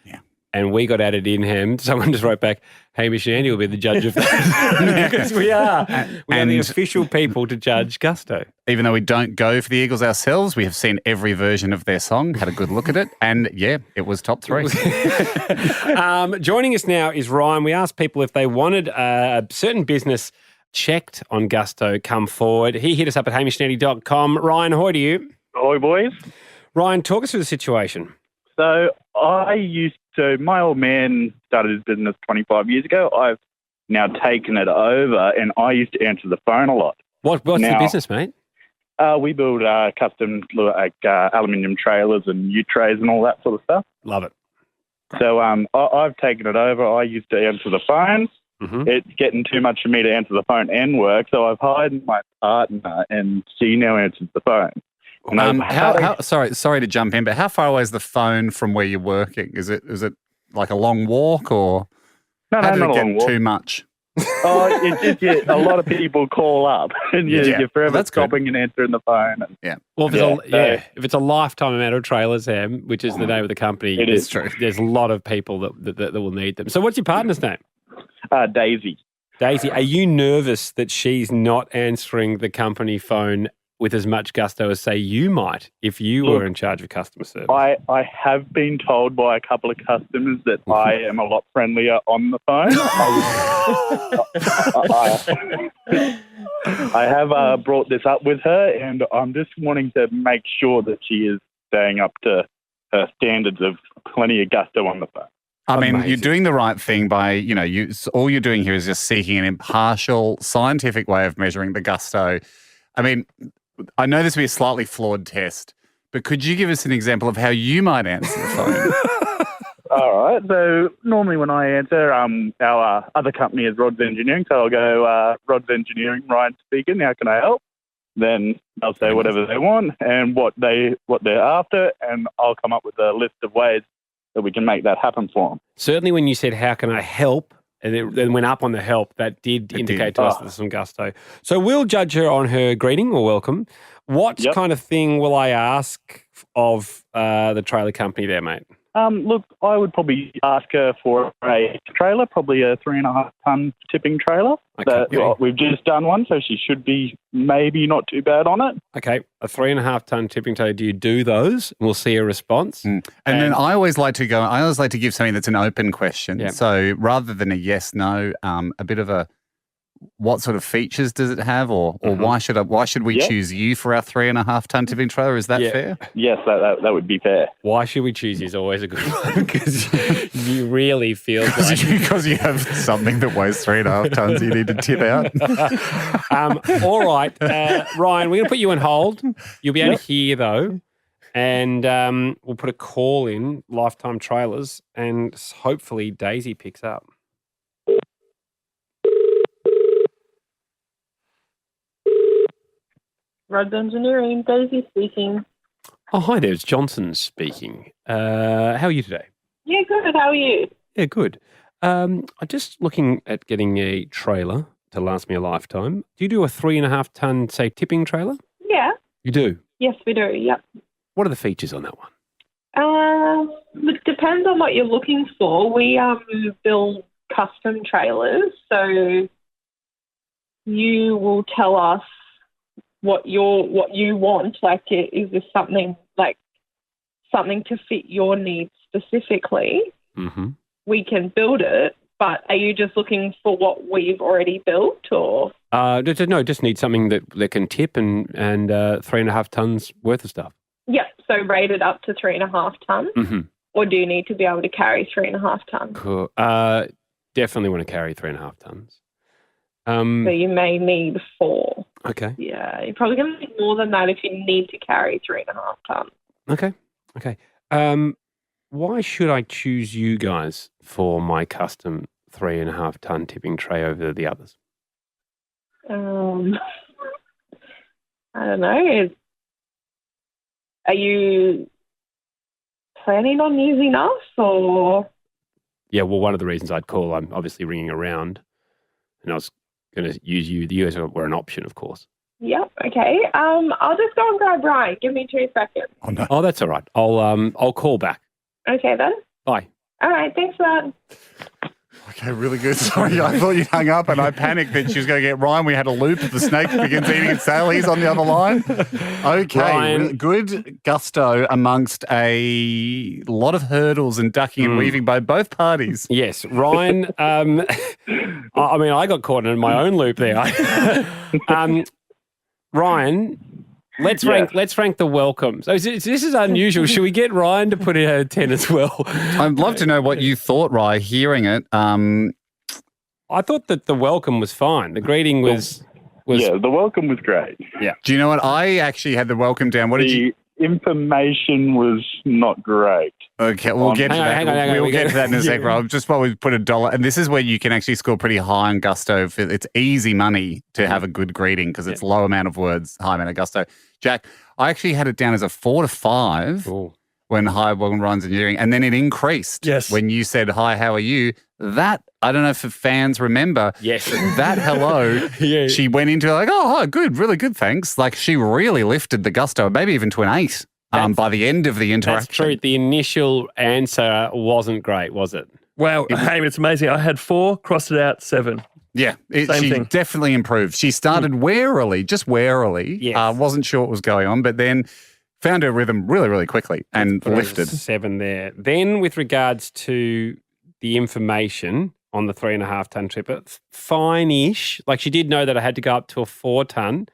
Yeah. And we got added in him. Someone just wrote back, Hamish Andy will be the judge of that. Because we are. We are the official people to judge gusto. Even though we don't go for the Eagles ourselves, we have seen every version of their song, had a good look at it, and it was top 3. Joining us now is Ryan. We asked people if they wanted a certain business checked on gusto, come forward. He hit us up at hamishandandy.com. Ryan, ahoy to you. Ahoy, boys. Ryan, talk us through the situation. So my old man started his business 25 years ago. I've now taken it over, and I used to answer the phone a lot. What's the business, mate? We build custom aluminium trailers and U-trays and all that sort of stuff. Love it. So I've taken it over. I used to answer the phone. Mm-hmm. It's getting too much for me to answer the phone and work, so I've hired my partner, and she now answers the phone. And sorry to jump in, but how far away is the phone from where you're working? Is it like a long walk, or No, how not did a it long get walk. too much? It's just a lot of people call up, and you're forever that's stopping and answering the phone. And, yeah. Well, if it's a lifetime amount of trailers, Ham, which is the name of the company, It is true. There's a lot of people that will need them. So, what's your partner's name? Daisy. Daisy, are you nervous that she's not answering the company phone with as much gusto as, say, you might if you were in charge of customer service? I have been told by a couple of customers that I am a lot friendlier on the phone. I have brought this up with her, and I'm just wanting to make sure that she is staying up to her standards of plenty of gusto on the phone. I mean, you're doing the right thing by, all you're doing here is just seeking an impartial, scientific way of measuring the gusto. I mean, I know this will be a slightly flawed test, but could you give us an example of how you might answer the phone? All right. So normally when I answer, our other company is Rod's Engineering, so I'll go, Rod's Engineering, Ryan speaking, how can I help? Then they'll say whatever they want and what they're after, and I'll come up with a list of ways that we can make that happen for them. Certainly when you said, how can I help? And it then went up on the help, that did indicate to us that there's some gusto. So we'll judge her on her greeting or welcome. What kind of thing will I ask of the trailer company there, mate? Look, I would probably ask her for a trailer, probably a 3.5-ton tipping trailer. We've just done one, so she should be maybe not too bad on it. Okay, a 3.5-ton tipping trailer. Do you do those? We'll see a response. And then I always like to give something that's an open question. Yeah. So rather than a yes, no, a bit of a what sort of features does it have, or why should we choose you for our 3.5-ton tipping trailer? Is that fair? Yes, that would be fair. Why should we choose you is always a good one, because you really feel because you have something that weighs 3.5 tons you need to tip out. All right, Ryan, we're going to put you on hold. You'll be able to hear though, and we'll put a call in, Lifetime Trailers, and hopefully Daisy picks up. Rod's Engineering, Daisy speaking. Oh, hi there. It's Johnson speaking. How are you today? Yeah, good. How are you? Yeah, good. I'm just looking at getting a trailer to last me a lifetime. Do you do a 3.5-ton, say, tipping trailer? Yeah. You do? Yes, we do. Yep. What are the features on that one? It depends on what you're looking for. We build custom trailers, so you will tell us what you want. Like, is this something to fit your needs specifically? Mm-hmm. We can build it, but are you just looking for what we've already built, or? No, just need something that can tip and 3.5 tons worth of stuff. Yep. So rated up to 3.5 tons. Mm-hmm. Or do you need to be able to carry 3.5 tons? Cool. Definitely want to carry 3.5 tons. So you may need 4. Okay. Yeah, you're probably going to need more than that if you need to carry 3.5 tons. Okay. Why should I choose you guys for my custom 3.5-ton tipping tray over the others? I don't know. Are you planning on using us, or? Yeah, well, one of the reasons I'd call, I'm obviously ringing around, and I was going to use you. The US were an option, of course. Yep. Okay. I'll just go and grab Ryan. Give me 2 seconds. Oh, no. Oh, that's all right. I'll call back. Okay then. Bye. All right. Thanks for that. Okay, really good. Sorry, I thought you'd hung up and I panicked that she was going to get Ryan. We had a loop. The snake begins eating its tail. He's on the other line. Okay, Ryan. Good gusto amongst a lot of hurdles and ducking and weaving by both parties. Yes, Ryan. I mean, I got caught in my own loop there. Ryan, let's rank the welcomes. So this is unusual. Should we get Ryan to put in a 10 as well? I'd love to know what you thought, Ryan, hearing it. I thought that the welcome was fine. The greeting was Yeah, the welcome was great. Yeah. Do you know what? I actually had the welcome down. What did you? information was not great. Okay, we'll get to that. We'll get to that in a second. Rob. Just while we put $1, and this is where you can actually score pretty high on Gusto. It's easy money to have a good greeting because it's low amount of words, high amount of Gusto. Jack, I actually had it down as a 4 to 5 when Ryan's engineering, and then it increased when you said, "Hi, how are you?" That, I don't know if fans remember. Yes. That hello, she went into like, "Oh, hi, good, really good, thanks." Like she really lifted the Gusto, maybe even to an 8 by the end of the interaction. That's true. The initial answer wasn't great, was it? Wow, hey, it's amazing. I had 4, crossed it out, 7. Yeah, Same she thing. definitely improved. She started warily, just warily. Yes. Wasn't sure what was going on, but then found her rhythm really, really quickly and lifted. 7 there. Then with regards to the information on the 3.5 ton trip, it's fine-ish. Like she did know that I had to go up to a 4 ton.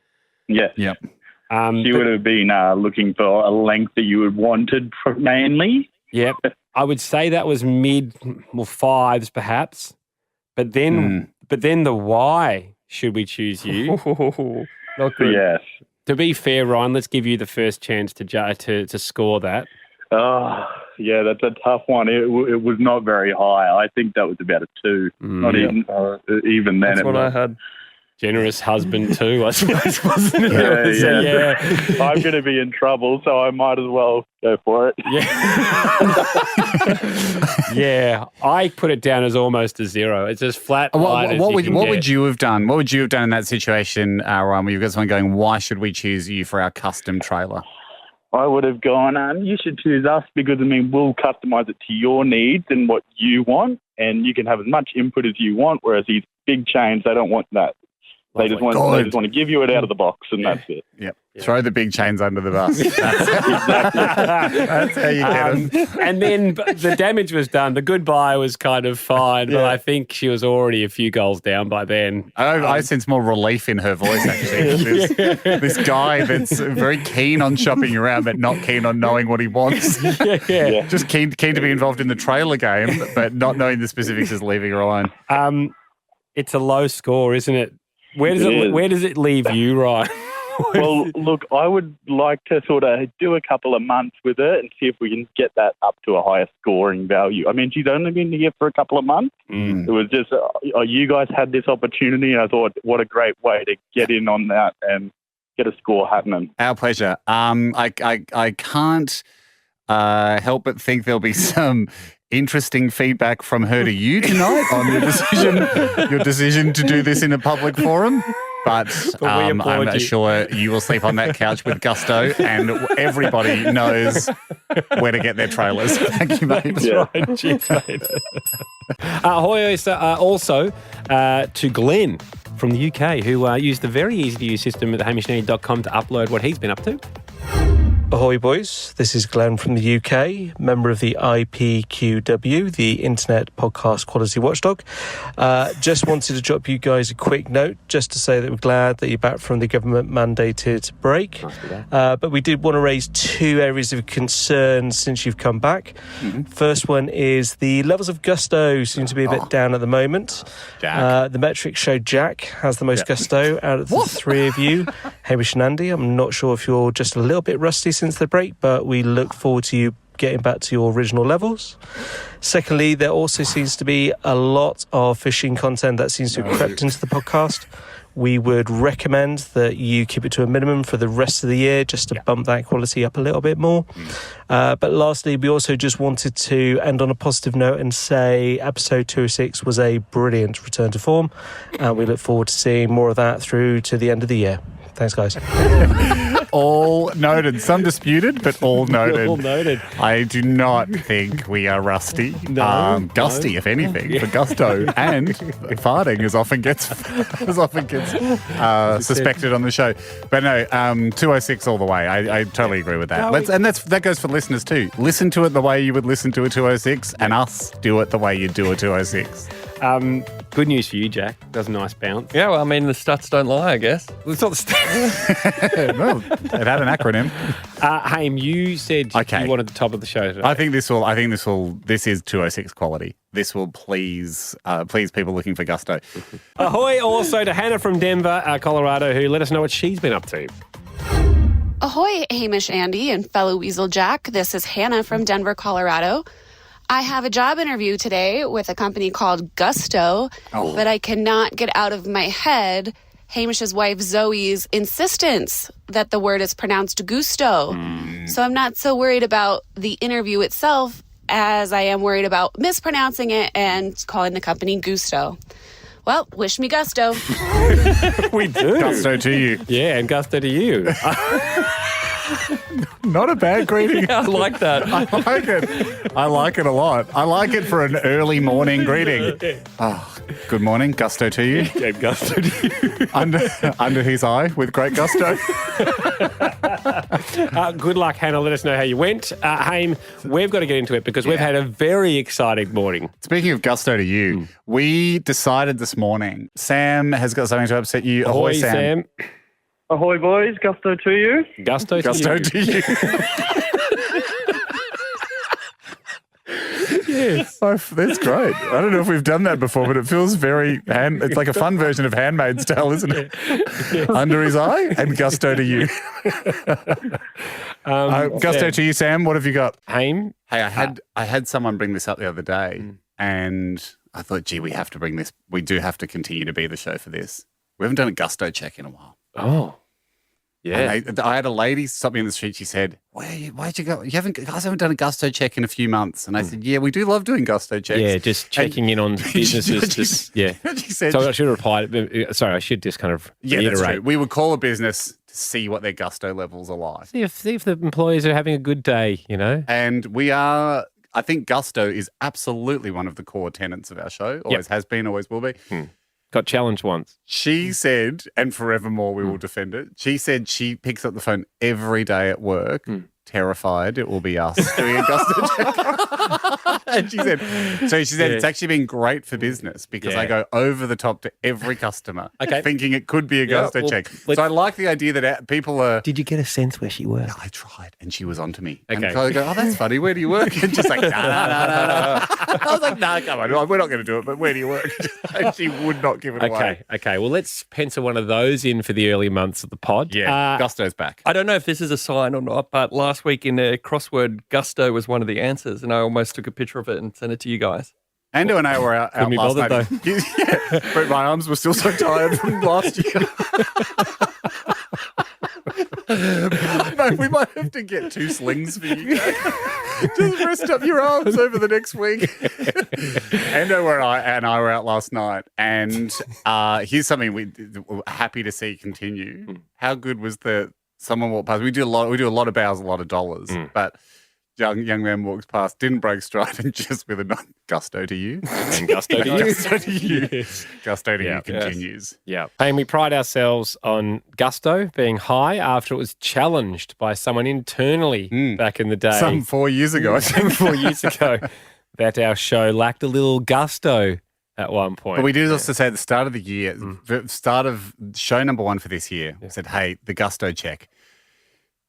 Yes. Yep. She would have been looking for a length that you had wanted mainly. Yep. I would say that was mid or 5s perhaps. But then the why should we choose you? Not good. Yes. To be fair, Ryan, let's give you the first chance to score that. Oh, yeah, that's a tough one. It was not very high. I think that was about a 2. Not even then. That's what I had. Generous husband too, I suppose, wasn't it? Yeah. I'm going to be in trouble, so I might as well go for it. Yeah, I put it down as almost a 0. It's as flat. What would you have done? What would you have done in that situation, Ryan, where you've got someone going, "Why should we choose you for our custom trailer?" I would have gone, you should choose us because, we'll customise it to your needs and what you want, and you can have as much input as you want, whereas these big chains, they don't want that. They just want to give you it out of the box, and that's it. Yep. Throw the big chains under the bus. That's how you get them. And then the damage was done. The goodbye was kind of fine, but I think she was already a few goals down by then. I sense more relief in her voice, actually. This guy that's very keen on shopping around, but not keen on knowing what he wants. Just keen to be involved in the trailer game, but not knowing the specifics is leaving her alone. It's a low score, isn't it? Where does it leave you, Ryan? Well, look, I would like to sort of do a couple of months with it and see if we can get that up to a higher scoring value. She's only been here for a couple of months. It was just, you guys had this opportunity, and I thought, what a great way to get in on that and get a score happening. Our pleasure. I can't help but think there'll be some interesting feedback from her to you tonight on your decision to do this in a public forum. But I'm sure you will sleep on that couch with gusto, and everybody knows where to get their trailers. Thank you, mate. Right. Cheers, mate. Also to Glenn from the UK, who used the very easy-to-use system at theHamishAndy.com to upload what he's been up to. Ahoy boys, this is Glenn from the UK, member of the IPQW, the Internet Podcast Quality Watchdog. Just wanted to drop you guys a quick note just to say that we're glad that you're back from the government mandated break. But we did want to raise 2 areas of concern since you've come back. First one is the levels of gusto seem to be a bit down at the moment. The metrics show Jack has the most gusto out of the 3 of you, Hamish and Andy. I'm not sure if you're just a little bit rusty since the break, but we look forward to you getting back to your original levels. Secondly, there also seems to be a lot of fishing content that seems to have crept into the podcast. We would recommend that you keep it to a minimum for the rest of the year just to bump that quality up a little bit more. But lastly, we also just wanted to end on a positive note and say episode 206 was a brilliant return to form, and we look forward to seeing more of that through to the end of the year. Thanks, guys. All noted. Some disputed, but all noted. All noted. I do not think we are rusty. Gusty, if anything, for gusto. And farting as often gets suspected on the show. But no, 206 all the way. I totally agree with that. That goes for listeners too. Listen to it the way you would listen to a 206, and us do it the way you do a 206. Good news for you, Jack. That was a nice bounce. Yeah, well, the stats don't lie, I guess. It's not the stats. Well, it had an acronym. Haim, you said you wanted the top of the show today. I think this is 206 quality. This will please people looking for gusto. Ahoy also to Hannah from Denver, Colorado, who let us know what she's been up to. Ahoy, Hamish Andy and fellow Weasel Jack. This is Hannah from Denver, Colorado. I have a job interview today with a company called Gusto, but I cannot get out of my head Hamish's wife Zoe's insistence that the word is pronounced gusto. So I'm not so worried about the interview itself as I am worried about mispronouncing it and calling the company Gusto. Well, wish me gusto. We do. Gusto to you. Yeah, and gusto to you. Not a bad greeting. Yeah, I like that. I like it. I like it a lot. I like it for an early morning greeting. Oh, good morning. Gusto to you. Yeah, gusto to you. Under his eye with great gusto. Good luck, Hannah. Let us know how you went. Haim, we've got to get into it because we've had a very exciting morning. Speaking of gusto to you, we decided this morning, Sam has got something to upset you. Ahoy, Sam. Ahoy, boys. Gusto to you. Gusto to you. Yes. Oh, that's great. I don't know if we've done that before, but it feels very it's like a fun version of Handmaid's Tale, isn't it? Yes. Under his eye and gusto to you. Gusto to you, Sam. What have you got? Haim? Hey, I had someone bring this up the other day and I thought, gee, we have to bring this. We do have to continue to be the show for this. We haven't done a gusto check in a while. Oh. Yeah. And I had a lady stop me in the street. She said, why'd you go? Guys haven't done a gusto check in a few months. And I said, yeah, we do love doing gusto checks. Yeah, just checking in on businesses. She said, so I should reply. Sorry, I should just kind of reiterate. That's true. We would call a business to see what their gusto levels are like. See if the employees are having a good day, you know. And I think gusto is absolutely one of the core tenets of our show. Always has been, always will be. Got challenged once. She said, and forevermore we will defend it, she said she picks up the phone every day at work, terrified it will be us doing a gusto check. And she said it's actually been great for business because I go over the top to every customer thinking it could be a gusto check. So I like the idea that people are... Did you get a sense where she worked? Yeah, I tried and she was onto me. Okay. And I go, oh, that's funny. Where do you work? And just like, no. I was like, no, come on. We're not going to do it, but where do you work? And she would not give it away. Okay. Well, let's pencil one of those in for the early months of the pod. Yeah, Gusto's back. I don't know if this is a sign or not, but last week in a crossword, gusto was one of the answers, and I almost took a picture of it and sent it to you guys. Ando and I were out last night. But my arms were still so tired from last year. We might have to get 2 slings for you guys. Just rest up your arms over the next week. Ando and I were out last night, and here's something we're happy to see continue. How good was someone walked past? We do a lot of bows, a lot of dollars, but young man walks past, didn't break stride, and just with a gusto to you. And gusto to you. Gusto to you. Yes. Gusto to you continues. Yeah. And we pride ourselves on gusto being high after it was challenged by someone internally back in the day. Some 4 years ago. That our show lacked a little gusto at one point. But we did also say at the start of the year, start of show number 1 for this year, said, hey, the gusto check.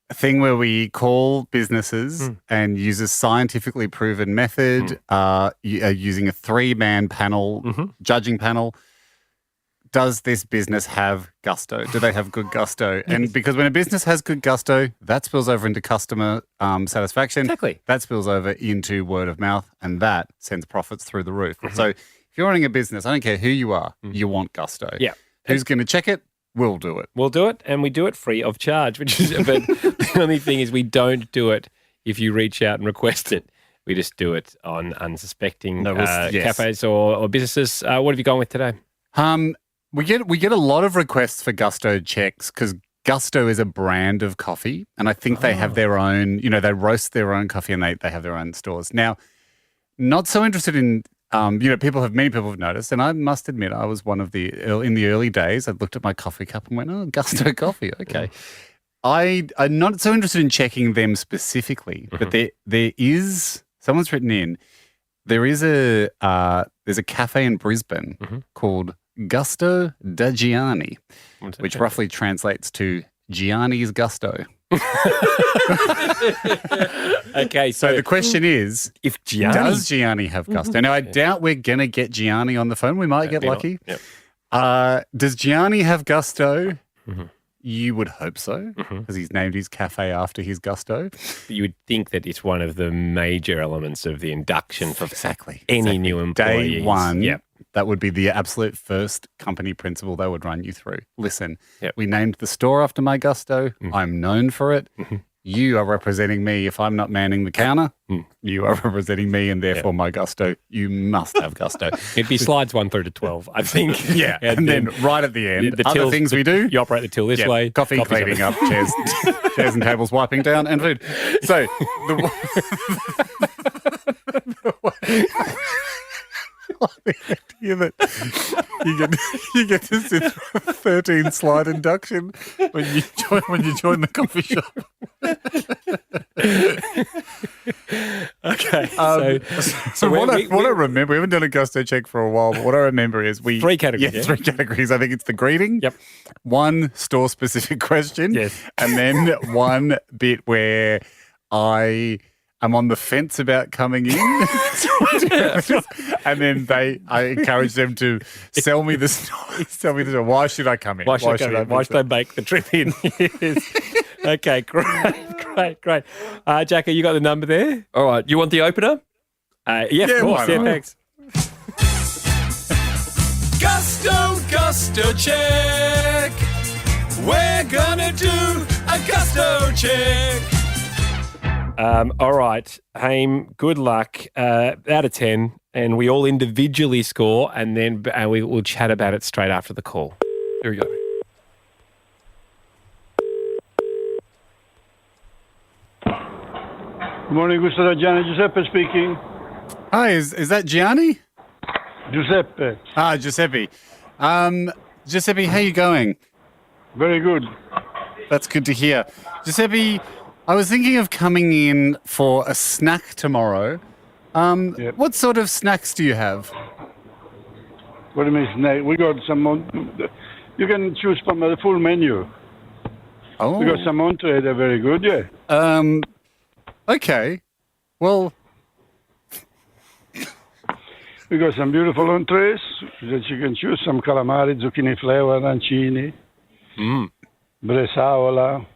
A thing where we call businesses and use a scientifically proven method, using a 3-man panel, judging panel. Does this business have gusto? Do they have good gusto? And because when a business has good gusto, that spills over into customer satisfaction. Exactly. That spills over into word of mouth, and that sends profits through the roof. So if you're running a business, I don't care who you are, you want gusto. Yeah. Who's going to check it? We'll do it. We'll do it, and we do it free of charge, but the only thing is we don't do it if you reach out and request it. We just do it on unsuspecting cafes or businesses. What have you gone with today? We get a lot of requests for gusto checks because Gusto is a brand of coffee, and I think they have their own, they roast their own coffee and they have their own stores. Now, not so interested in many people have noticed, and I must admit, I was one of in the early days, I looked at my coffee cup and went, oh, Gusto coffee, okay. I'm not so interested in checking them specifically, but there is, someone's written in, there's a cafe in Brisbane called Gusto da Gianni, which roughly translates to Gianni's Gusto. Okay, so the question is, does Gianni have gusto? Now, I doubt we're going to get Gianni on the phone. We might get lucky. Does Gianni have gusto? You would hope so, because he's named his cafe after his gusto. You would think that it's one of the major elements of the induction for exactly any new employees. Day one, that would be the absolute first company principle they would run you through. Listen, we named the store after my gusto. I'm known for it. You are representing me if I'm not manning the counter. You are representing me and therefore my gusto. You must have gusto. It'd be slides 1 through to 12, I think. And then right at the end, other things we do. You operate the till this way. Coffee cleaning up, chairs and tables wiping down, and food. So the idea that you get to sit through a 13 slide induction when you join the coffee shop. Okay. So what I remember, we haven't done a gusto check for a while, but what I remember is 3 categories. Yeah, 3 categories. I think it's the greeting. Yep. 1 store specific question. Yes. And then 1 bit where I'm on the fence about coming in. And then I encourage them to sell me the story. Why should I come in? Why should I make the trip in? Okay, great. Jacko, you got the number there? All right. You want the opener? Yeah, of course. Yeah, thanks. Gusto check. We're gonna do a gusto check. All right, Haim, good luck. Out of 10, and we all individually score, and then we'll chat about it straight after the call. Here we go. Good morning, Gusto Gianni. Giuseppe speaking. Hi, is that Gianni? Giuseppe. Giuseppe. Giuseppe, how you going? Very good. That's good to hear. Giuseppe, I was thinking of coming in for a snack tomorrow. What sort of snacks do you have? What do you mean snack? We got some. You can choose from the full menu. Oh. We got some entree. They're very good. Yeah. Okay. Well. We got some beautiful entrees that you can choose. Some calamari, zucchini flavor, arancini, bresaola,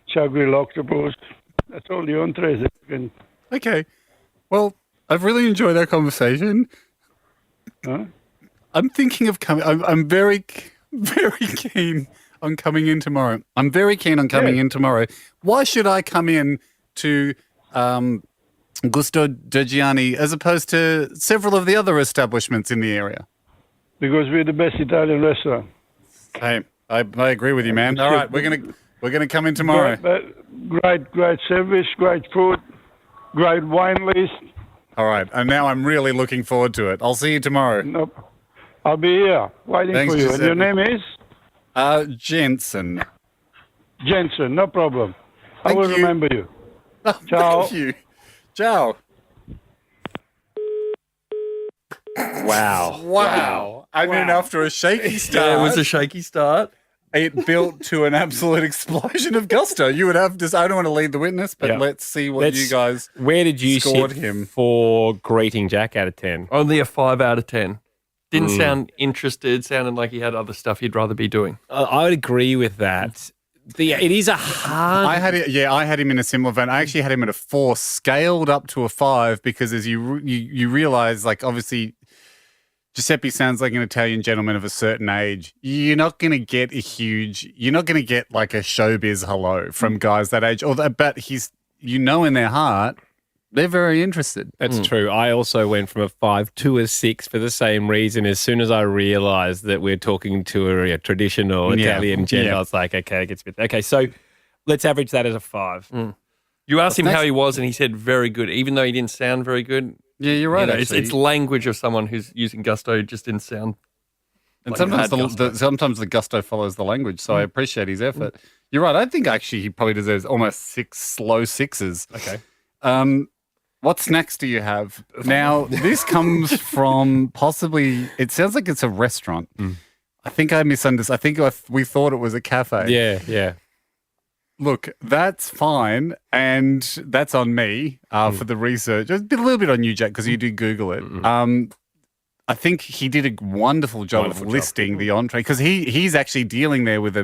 char-grilled octopus. That's all the entrees that you can. Okay. Well, I've really enjoyed our conversation. Huh? I'm thinking of coming. I'm very, very keen on coming in tomorrow. In tomorrow. Why should I come in to Gusto Gianni as opposed to several of the other establishments in the area? Because we're the best Italian restaurant. Hey, I agree with you, man. All right, we're gonna come in tomorrow. Great service, great food, great wine list. All right, and now I'm really looking forward to it. I'll see you tomorrow. Nope. I'll be here waiting Thanks, for you. Giuseppe. And your name is? Jensen. Jensen, no problem. I Thank will you. remember you. Oh, Ciao. Thank you. Ciao. Wow. I mean, after a shaky start. Yeah, it was a shaky start. It built to an absolute explosion of gusto. You would have just, I don't want to lead the witness, but let's see what you guys Where did you scored sit him for greeting Jack out of 10? Only a 5 out of 10. Didn't sound interested. Sounded like he had other stuff he'd rather be doing. I would agree with that. It is a hard. I had him in a similar vein. I actually had him at a 4, scaled up to a 5 because as you realize, like obviously, Giuseppe sounds like an Italian gentleman of a certain age. You're not going to get like a showbiz hello from guys that age. But in their heart, they're very interested. That's true. I also went from a 5 to a 6 for the same reason. As soon as I realised that we're talking to a traditional Italian gent, I was like, okay, it gets a bit. Okay, so let's average that as a 5. You asked him how he was, and he said very good, even though he didn't sound very good. Yeah, you're right. It's language of someone who's using gusto just didn't sound. And like sometimes the gusto follows the language, so I appreciate his effort. You're right. I think actually he probably deserves almost 6 low 6s. Okay. What snacks do you have? Now, this comes from possibly, it sounds like it's a restaurant. I think I misunderstood. I think we thought it was a cafe. Yeah. Look, that's fine, and that's on me for the research. A little bit on you, Jack, because you did Google it. I think he did a wonderful job of listing the entree because he's actually dealing there with a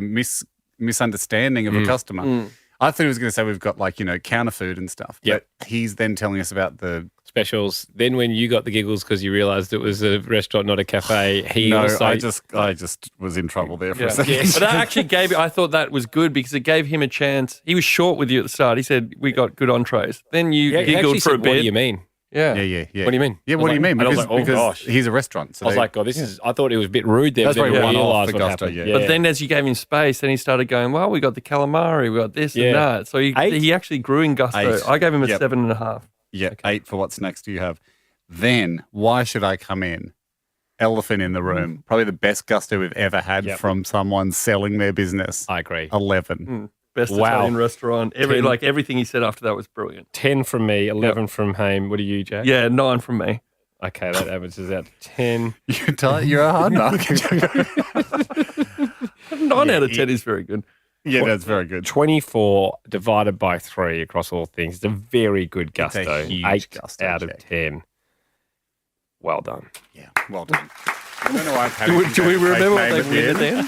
misunderstanding of a customer. I thought he was going to say we've got counter food and stuff. But he's then telling us about the specials. Then when you got the giggles because you realised it was a restaurant, not a cafe, I just was in trouble there for a second. But that actually I thought that was good because it gave him a chance. He was short with you at the start. He said, we got good entrees. Then you giggled for a bit. What do you mean? Yeah. Yeah. What do you mean? Yeah, what do you mean? Because, I was like, gosh. He's a restaurant. So I was like, God, I thought it was a bit rude there. That's but very then I one-off realised for what Gusto, happened. yeah. But then as you gave him space, then he started going, well, we got the calamari, we got this and that. So he actually grew in gusto. 8. I gave him a 7.5. Yeah, okay. 8 for what's next do you have. Then, why should I come in? Elephant in the room. Probably the best gusto we've ever had from someone selling their business. I agree. 11. Best Italian restaurant. Everything he said after that was brilliant. 10 from me, 11 from Haim. What are you, Jack? Yeah, 9 from me. Okay, that averages out to 10. You're a hard knock. 9 out of 10 is very good. Yeah, that's very good. 24 divided by 3 across all things. It's a very good gusto. It's a huge 8 gusto out of 10. Well done. Yeah, well done. I don't know why I've had Do we remember what they win at the end?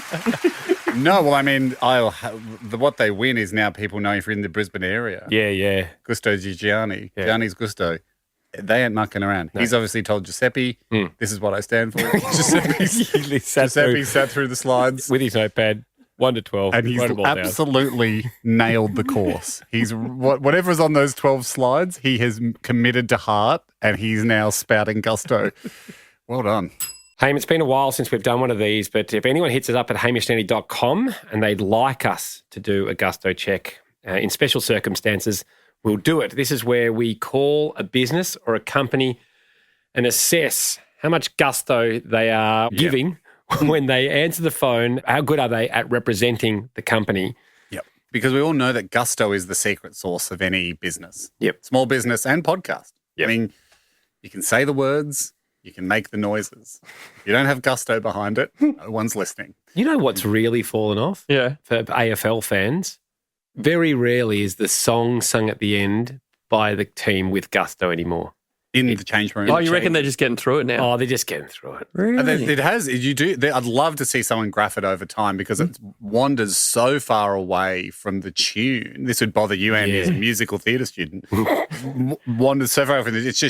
No, well, I mean, what they win is now people know if you're in the Brisbane area. Yeah. Gusto Gianni. Gianni's Gusto. They ain't mucking around. No. He's obviously told Giuseppe, this is what I stand for. Giuseppe sat through the slides. With his notepad, 1 to 12. And he's absolutely nailed the course. He's whatever's on those 12 slides, he has committed to heart, and he's now spouting gusto. Well done. Haim, it's been a while since we've done one of these, but if anyone hits us up at hamishandy.com and they'd like us to do a gusto check in special circumstances, we'll do it. This is where we call a business or a company and assess how much gusto they are giving when they answer the phone. How good are they at representing the company? Yep. Because we all know that gusto is the secret sauce of any business. Yep. Small business and podcast. Yep. I mean, you can say the words, you can make the noises. If you don't have gusto behind it, no one's listening. You know what's really fallen off? Yeah. For AFL fans? Very rarely is the song sung at the end by the team with gusto anymore. In the change room. Oh, you reckon they're just getting through it now? Oh, they're just getting through it. Really? It has. I'd love to see someone graph it over time because it wanders so far away from the tune. This would bother you, Andy, as a musical theatre student. Wanders so far away from it. It's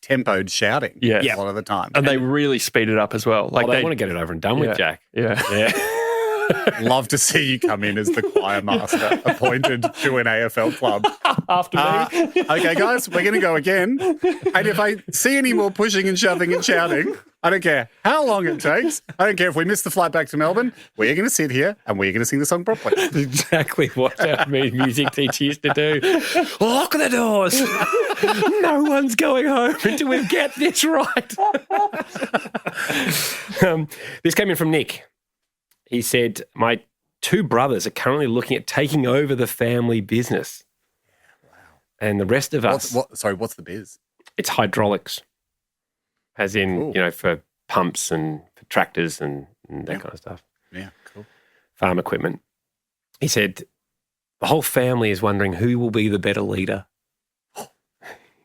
tempoed shouting a lot of the time. And they really speed it up as well. Like they want to get it over and done with, Jack. Yeah. Love to see you come in as the choir master appointed to an AFL club. After me. Okay, guys, we're going to go again. And if I see any more pushing and shoving and shouting, I don't care how long it takes. I don't care if we miss the flight back to Melbourne. We're going to sit here and we're going to sing the song properly. Exactly what our music teacher used to do. Lock the doors. No one's going home until we get this right. This came in from Nick. He said, my 2 brothers are currently looking at taking over the family business. Wow. And the rest of us... what's the biz? It's hydraulics. As in, for pumps and for tractors and that kind of stuff. Yeah, cool. Farm equipment. He said, the whole family is wondering who will be the better leader.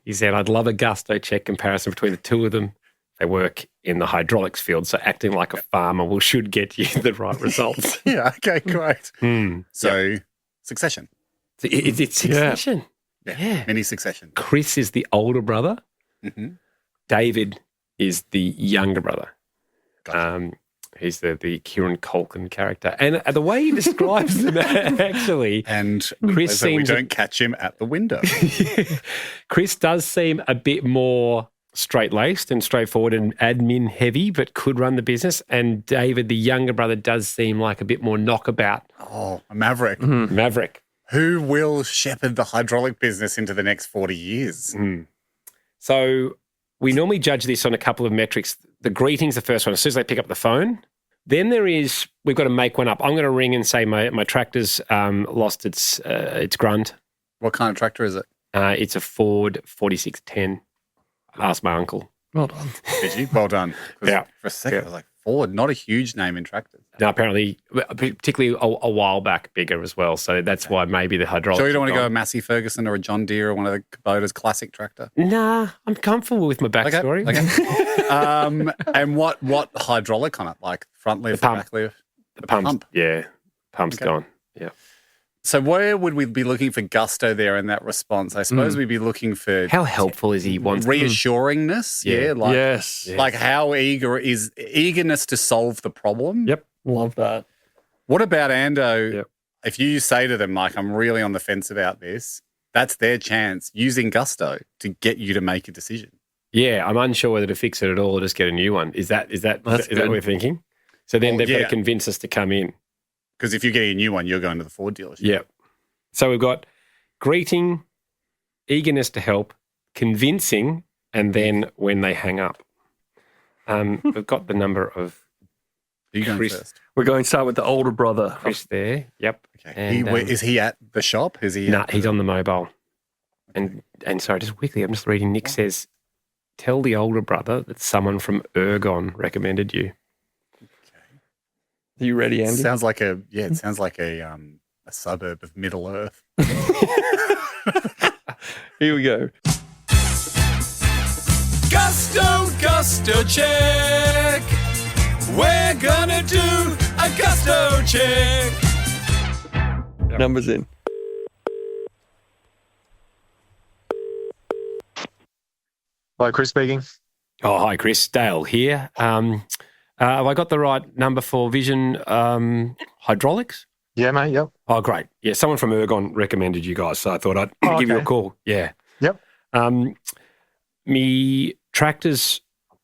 He said, I'd love a gusto check comparison between the 2 of them. They work in the hydraulics field, so acting like a farmer should get you the right results. Yeah, okay, great. So, Succession. It's Succession. Yeah. Mini Succession. Chris is the older brother. Mm-hmm. David is the younger brother. Gotcha. He's the Kieran Culkin character. And the way he describes them, actually. And Chris we don't catch him at the window. Chris does seem a bit more straight-laced and straightforward and admin heavy, but could run the business. And David, the younger brother, does seem like a bit more knockabout. Oh, a maverick. Mm-hmm. Maverick. Who will shepherd the hydraulic business into the next 40 years? So we normally judge this on a couple of metrics. The greeting's the first one. As soon as they pick up the phone, then we've got to make one up. I'm going to ring and say my tractor's lost its grunt. What kind of tractor is it? It's a Ford 4610. Ask my uncle. Well done. Did you? Well done. Yeah. For a second, I was like, Ford, not a huge name in tractors. No, apparently, particularly a while back, bigger as well. So that's why maybe the hydraulics. So you don't want to go a Massey Ferguson or a John Deere or one of the Kubota's classic tractor? Nah, I'm comfortable with my backstory. Okay. And what hydraulic on it? Like front lift, back lift? The pump. Yeah. Pump's gone. Yeah. So where would we be looking for gusto there in that response? I suppose we'd be looking for how helpful is he? Reassuringness, like yes. like how eagerness to solve the problem. Yep, love that. What about Ando? Yep. If you say to them like, "I'm really on the fence about this," that's their chance using gusto to get you to make a decision. Yeah, I'm unsure whether to fix it at all or just get a new one. Is that what we're thinking? So then they've got to convince us to come in. Because if you're getting a new one, you're going to the Ford dealership. Yeah. So we've got greeting, eagerness to help, convincing, and then when they hang up. We've got the number of you going Chris. First? We're going to start with the older brother. Chris there. Yep. Okay. And, is he at the shop? Is he? No, he's on the mobile. And sorry, just quickly, I'm just reading. Nick says, tell the older brother that someone from Ergon recommended you. Are you ready, Andy? Sounds like a suburb of Middle Earth. Here we go. Gusto check. We're gonna do a gusto check. Numbers in. Hello, Chris speaking. Oh, hi, Chris. Dale here. Have I got the right number for Vision Hydraulics? Yeah, mate, yep. Oh, great. Yeah, someone from Ergon recommended you guys, so I thought I'd give you a call. Yeah. Yep. Me tractor's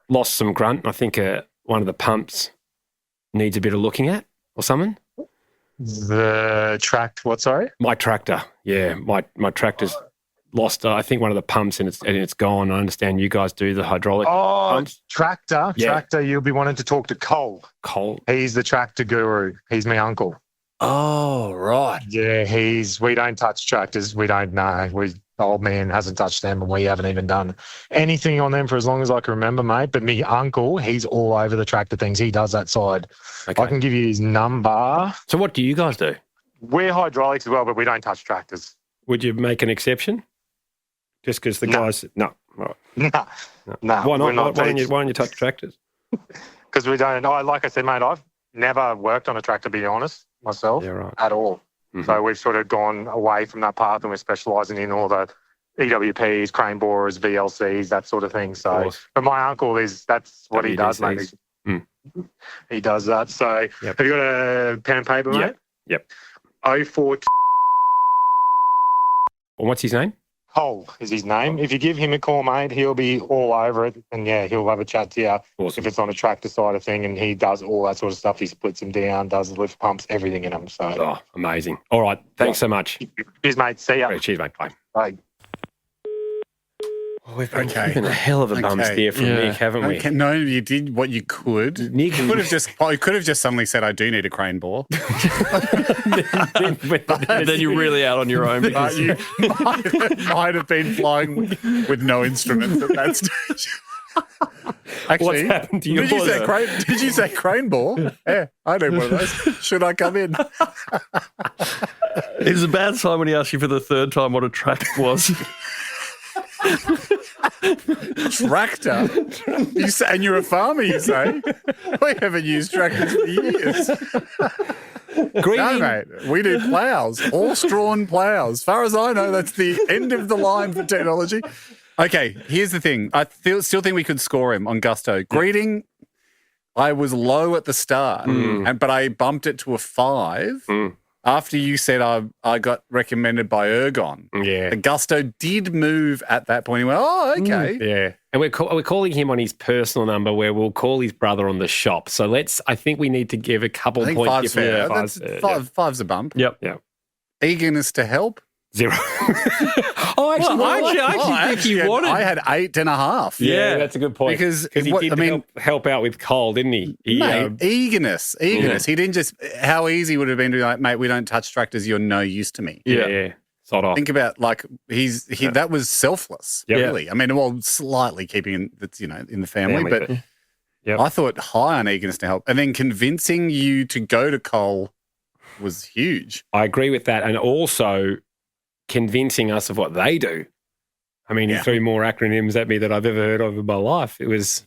lost some grunt. I think one of the pumps needs a bit of looking at or something. The what, sorry? My tractor. Yeah, my tractor's lost, I think, one of the pumps and it's gone. I understand you guys do the hydraulic pumps. Tractor. Yeah. Tractor, you'll be wanting to talk to Cole. Cole? He's the tractor guru. He's my uncle. Oh, right. Yeah, we don't touch tractors. We don't know. The old man hasn't touched them and we haven't even done anything on them for as long as I can remember, mate. But me uncle, he's all over the tractor things. He does that side. Okay. I can give you his number. So what do you guys do? We're hydraulics as well, but we don't touch tractors. Would you make an exception? Just because the guys... No. Right. No. Why not? Why don't you touch tractors? Because we don't... like I said, mate, I've never worked on a tractor, to be honest, myself, at all. Mm-hmm. So we've sort of gone away from that path and we're specialising in all the EWPs, crane borers, VLCs, that sort of thing. So, but my uncle that's what he does, mate. He does that. So have you got a pen and paper, mate? Yep. 04... Well, what's his name? Cole is his name. If you give him a call, mate, he'll be all over it. And, he'll have a chat to you if it's on a tractor side of thing. And he does all that sort of stuff. He splits them down, does the lift pumps, everything in them. So, amazing. All right. Thanks so much. Cheers, mate. See ya. Cheers, mate. Bye. Bye. Oh, we've been a hell of a bum steer from Nick, haven't we? Okay. No, you did what you could. Nick could have just suddenly said, "I do need a crane bore." Then you're really out on your own. Because you might have been flying with no instruments at that stage. Actually, what's happened to yours? Did you say crane bore? Yeah, I need one of those. Should I come in? It was a bad sign when he asked you for the third time what a tractor was. Tractor? You say, and you're a farmer, you say? We haven't used tractors for years. No, mate. We do ploughs, all strawn ploughs. As far as I know, that's the end of the line for technology. Okay, here's the thing. I still think we could score him on gusto. Greeting, I was low at the start, but I bumped it to a 5. After you said I got recommended by Ergon. Yeah. The gusto did move at that point. He went, oh, okay. Yeah. And we're calling him on his personal number where we'll call his brother on the shop. So I think we need to give a couple I think points. 5's fair. Five's a bump. Yep. Yeah. Eagerness to help? 0. I actually think he wanted. I had 8.5. Yeah, that's a good point. Because he did help out with Cole, didn't he? Eagerness. He didn't just. How easy would it have been to be like, mate, we don't touch tractors. You're no use to me. Yeah. Sort of. Think about that was selfless. Really. I mean, well, slightly keeping that's in the family, but I thought high on eagerness to help, and then convincing you to go to Cole was huge. I agree with that, and also convincing us of what they do. I mean, he threw more acronyms at me than I've ever heard of in my life. It was,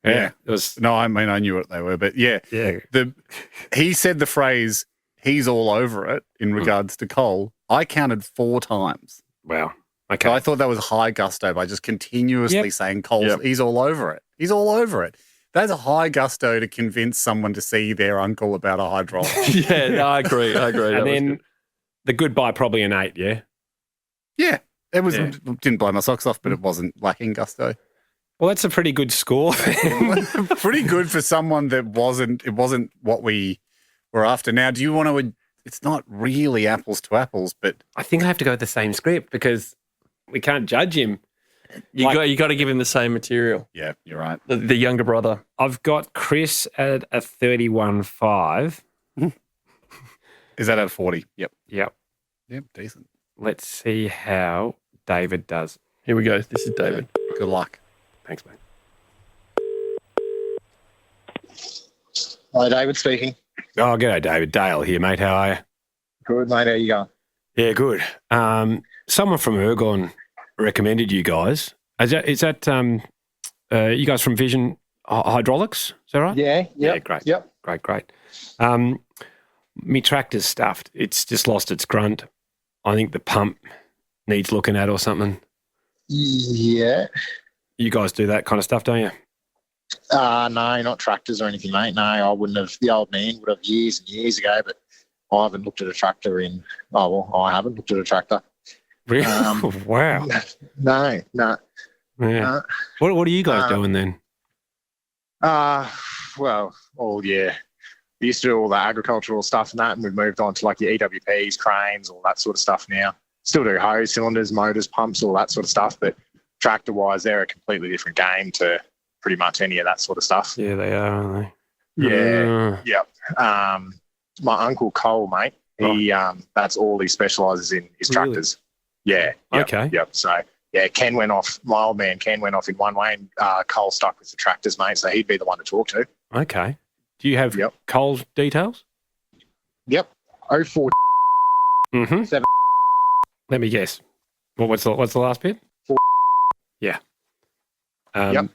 it was. No, I mean, I knew what they were, but he said the phrase, he's all over it in regards to coal, I counted 4 times. Wow. Okay. So I thought that was high gusto by just continuously saying coal, he's all over it. He's all over it. That's a high gusto to convince someone to see their uncle about a hydraulic. Yeah, no, I agree. And then the goodbye, probably an 8, yeah? Yeah. It was didn't blow my socks off, but it wasn't lacking gusto. Well, that's a pretty good score. Pretty good for someone that wasn't what we were after. Now, do you want to, it's not really apples to apples, but I think I have to go with the same script because we can't judge him. You got to give him the same material. Yeah, you're right. The younger brother. I've got Chris at a 31.5. Is that at 40? Yep. Yep. Yep, decent. Let's see how David does. Here we go. This is David. Good luck. Thanks, mate. Hi, David speaking. Oh, g'day, David. Dale here, mate. How are you? Good, mate. How you going? Yeah, good. Someone from Ergon recommended you guys. Is that you guys from Vision Hydraulics? Is that right? Yeah. Yeah, great. Yep. Great. Me tractor's stuffed. It's just lost its grunt. I think the pump needs looking at or something. Yeah. You guys do that kind of stuff, don't you? No, not tractors or anything, mate. No, I wouldn't have. The old man would have years and years ago, but I haven't looked at a tractor in. Oh, well, I haven't looked at a tractor. Really? Wow. No. Yeah. What are you guys doing then? Well, yeah. We used to do all the agricultural stuff and that, and we've moved on to like your EWPs, cranes, all that sort of stuff now. Still do hose, cylinders, motors, pumps, all that sort of stuff, but tractor-wise, they're a completely different game to pretty much any of that sort of stuff. Yeah, they are, aren't they? Yeah, yep. My uncle Cole, mate, he that's all he specialises in is tractors. Yeah. Yep, okay. Yep. So, yeah, Ken went off, my old man Ken went off in one way and Cole stuck with the tractors, mate, so he'd be the one to talk to. Okay. Do you have Cole's details? Yep. 04 Mm-hmm. 7. Let me guess. What's the last bit? 4. Yeah. Yep.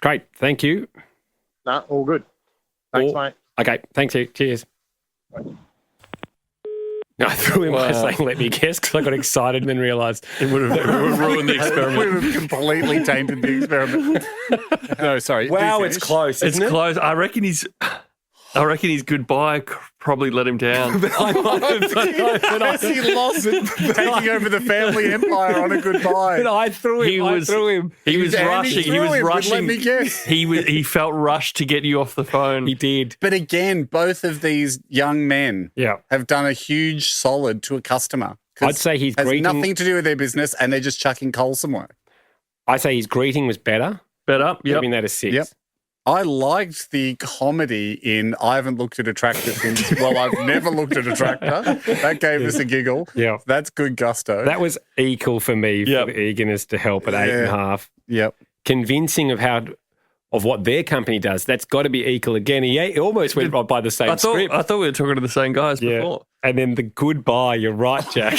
Great. Thank you. No, all good. Thanks, mate. Okay. Thanks. Cheers. I threw him by saying, let me guess, because I got excited and then realised it would have ruined the experiment. We would have completely tainted the experiment. No, sorry. Wow, it's close. It's close. I reckon his goodbye probably let him down. He lost it, taking over the family empire on a goodbye. But I threw him. He was rushing. Let me guess. He felt rushed to get you off the phone. He did. But again, both of these young men have done a huge solid to a customer. I'd say his greeting has nothing to do with their business, and they're just chucking coal somewhere. I say his greeting was better. Yep. Giving that a 6. Yep. I liked the comedy in I haven't looked at a tractor since, I've never looked at a tractor. That gave us a giggle. Yeah. That's good gusto. That was equal for me for the eagerness to help at 8.5. Yep. Convincing of what their company does, that's got to be equal again. He almost went by the same script. I thought we were talking to the same guys before. And then the goodbye, you're right, Jack.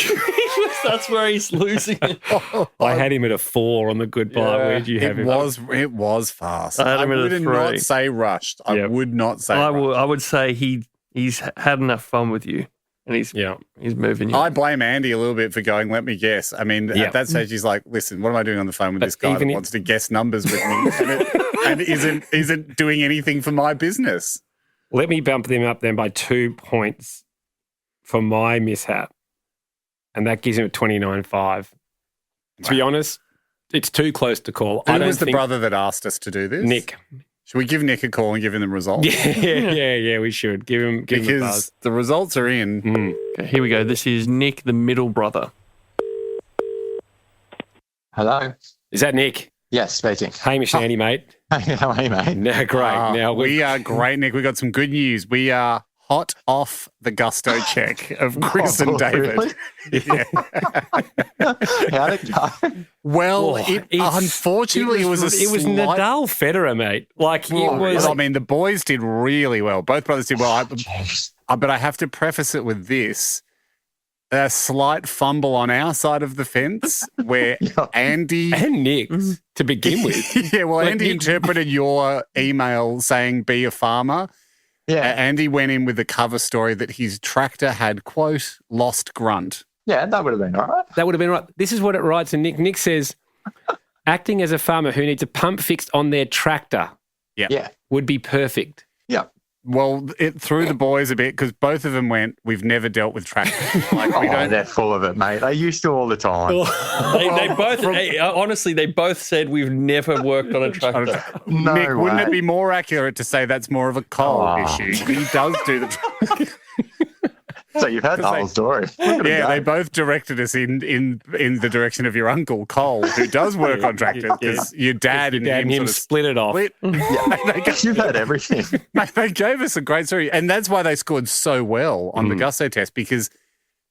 That's where he's losing it. I had him at a 4 on the goodbye. Yeah, Where'd you have him? It was fast. I had him at a 3. would not say rushed. I would not say rushed. I would say he's had enough fun with you. And he's moving you. I blame Andy a little bit for going, let me guess. I mean, at that stage, he's like, listen, what am I doing on the phone with this guy that wants to guess numbers with me and isn't doing anything for my business? Let me bump them up then by 2 points for my mishap. And that gives him a 29.5. To be honest, it's too close to call. Who was the brother that asked us to do this? Nick. Should we give Nick a call and give him the results? Yeah, we should. Give him a buzz. Because the results are in. Okay, here we go. This is Nick, the middle brother. Hello. Is that Nick? Yes, speaking. Hamish Andy, mate. How are you, mate? No, great. We are great, Nick. We got some good news. We are hot off the gusto check of Chris and David. Really? Yeah. How did it go? Well, unfortunately, it was Nadal Federer, mate. Like it was. I mean, the boys did really well. Both brothers did well. But I have to preface it with this. A slight fumble on our side of the fence where Andy... And Nick, to begin with. Andy interpreted your email saying be a farmer Yeah. Andy went in with the cover story that his tractor had, quote, lost grunt. Yeah, that would have been all right. That would have been right. This is what it writes. And Nick says, acting as a farmer who needs a pump fixed on their tractor would be perfect. Yeah. Well, it threw the boys a bit because both of them went, we've never dealt with tractors. Like, they're full of it, mate. They used to all the time. They both, honestly, they both said we've never worked on a tractor. No Nick, wouldn't way. it be more accurate to say that's more of a Cole issue? He does do the So you've heard the whole story. Look at him Yeah, go. they both directed us in the direction of your uncle, Cole, who does work on tractors because your dad and him sort of split it off. You've heard everything. Mate, they gave us a great story. And that's why they scored so well on the Gusto test, because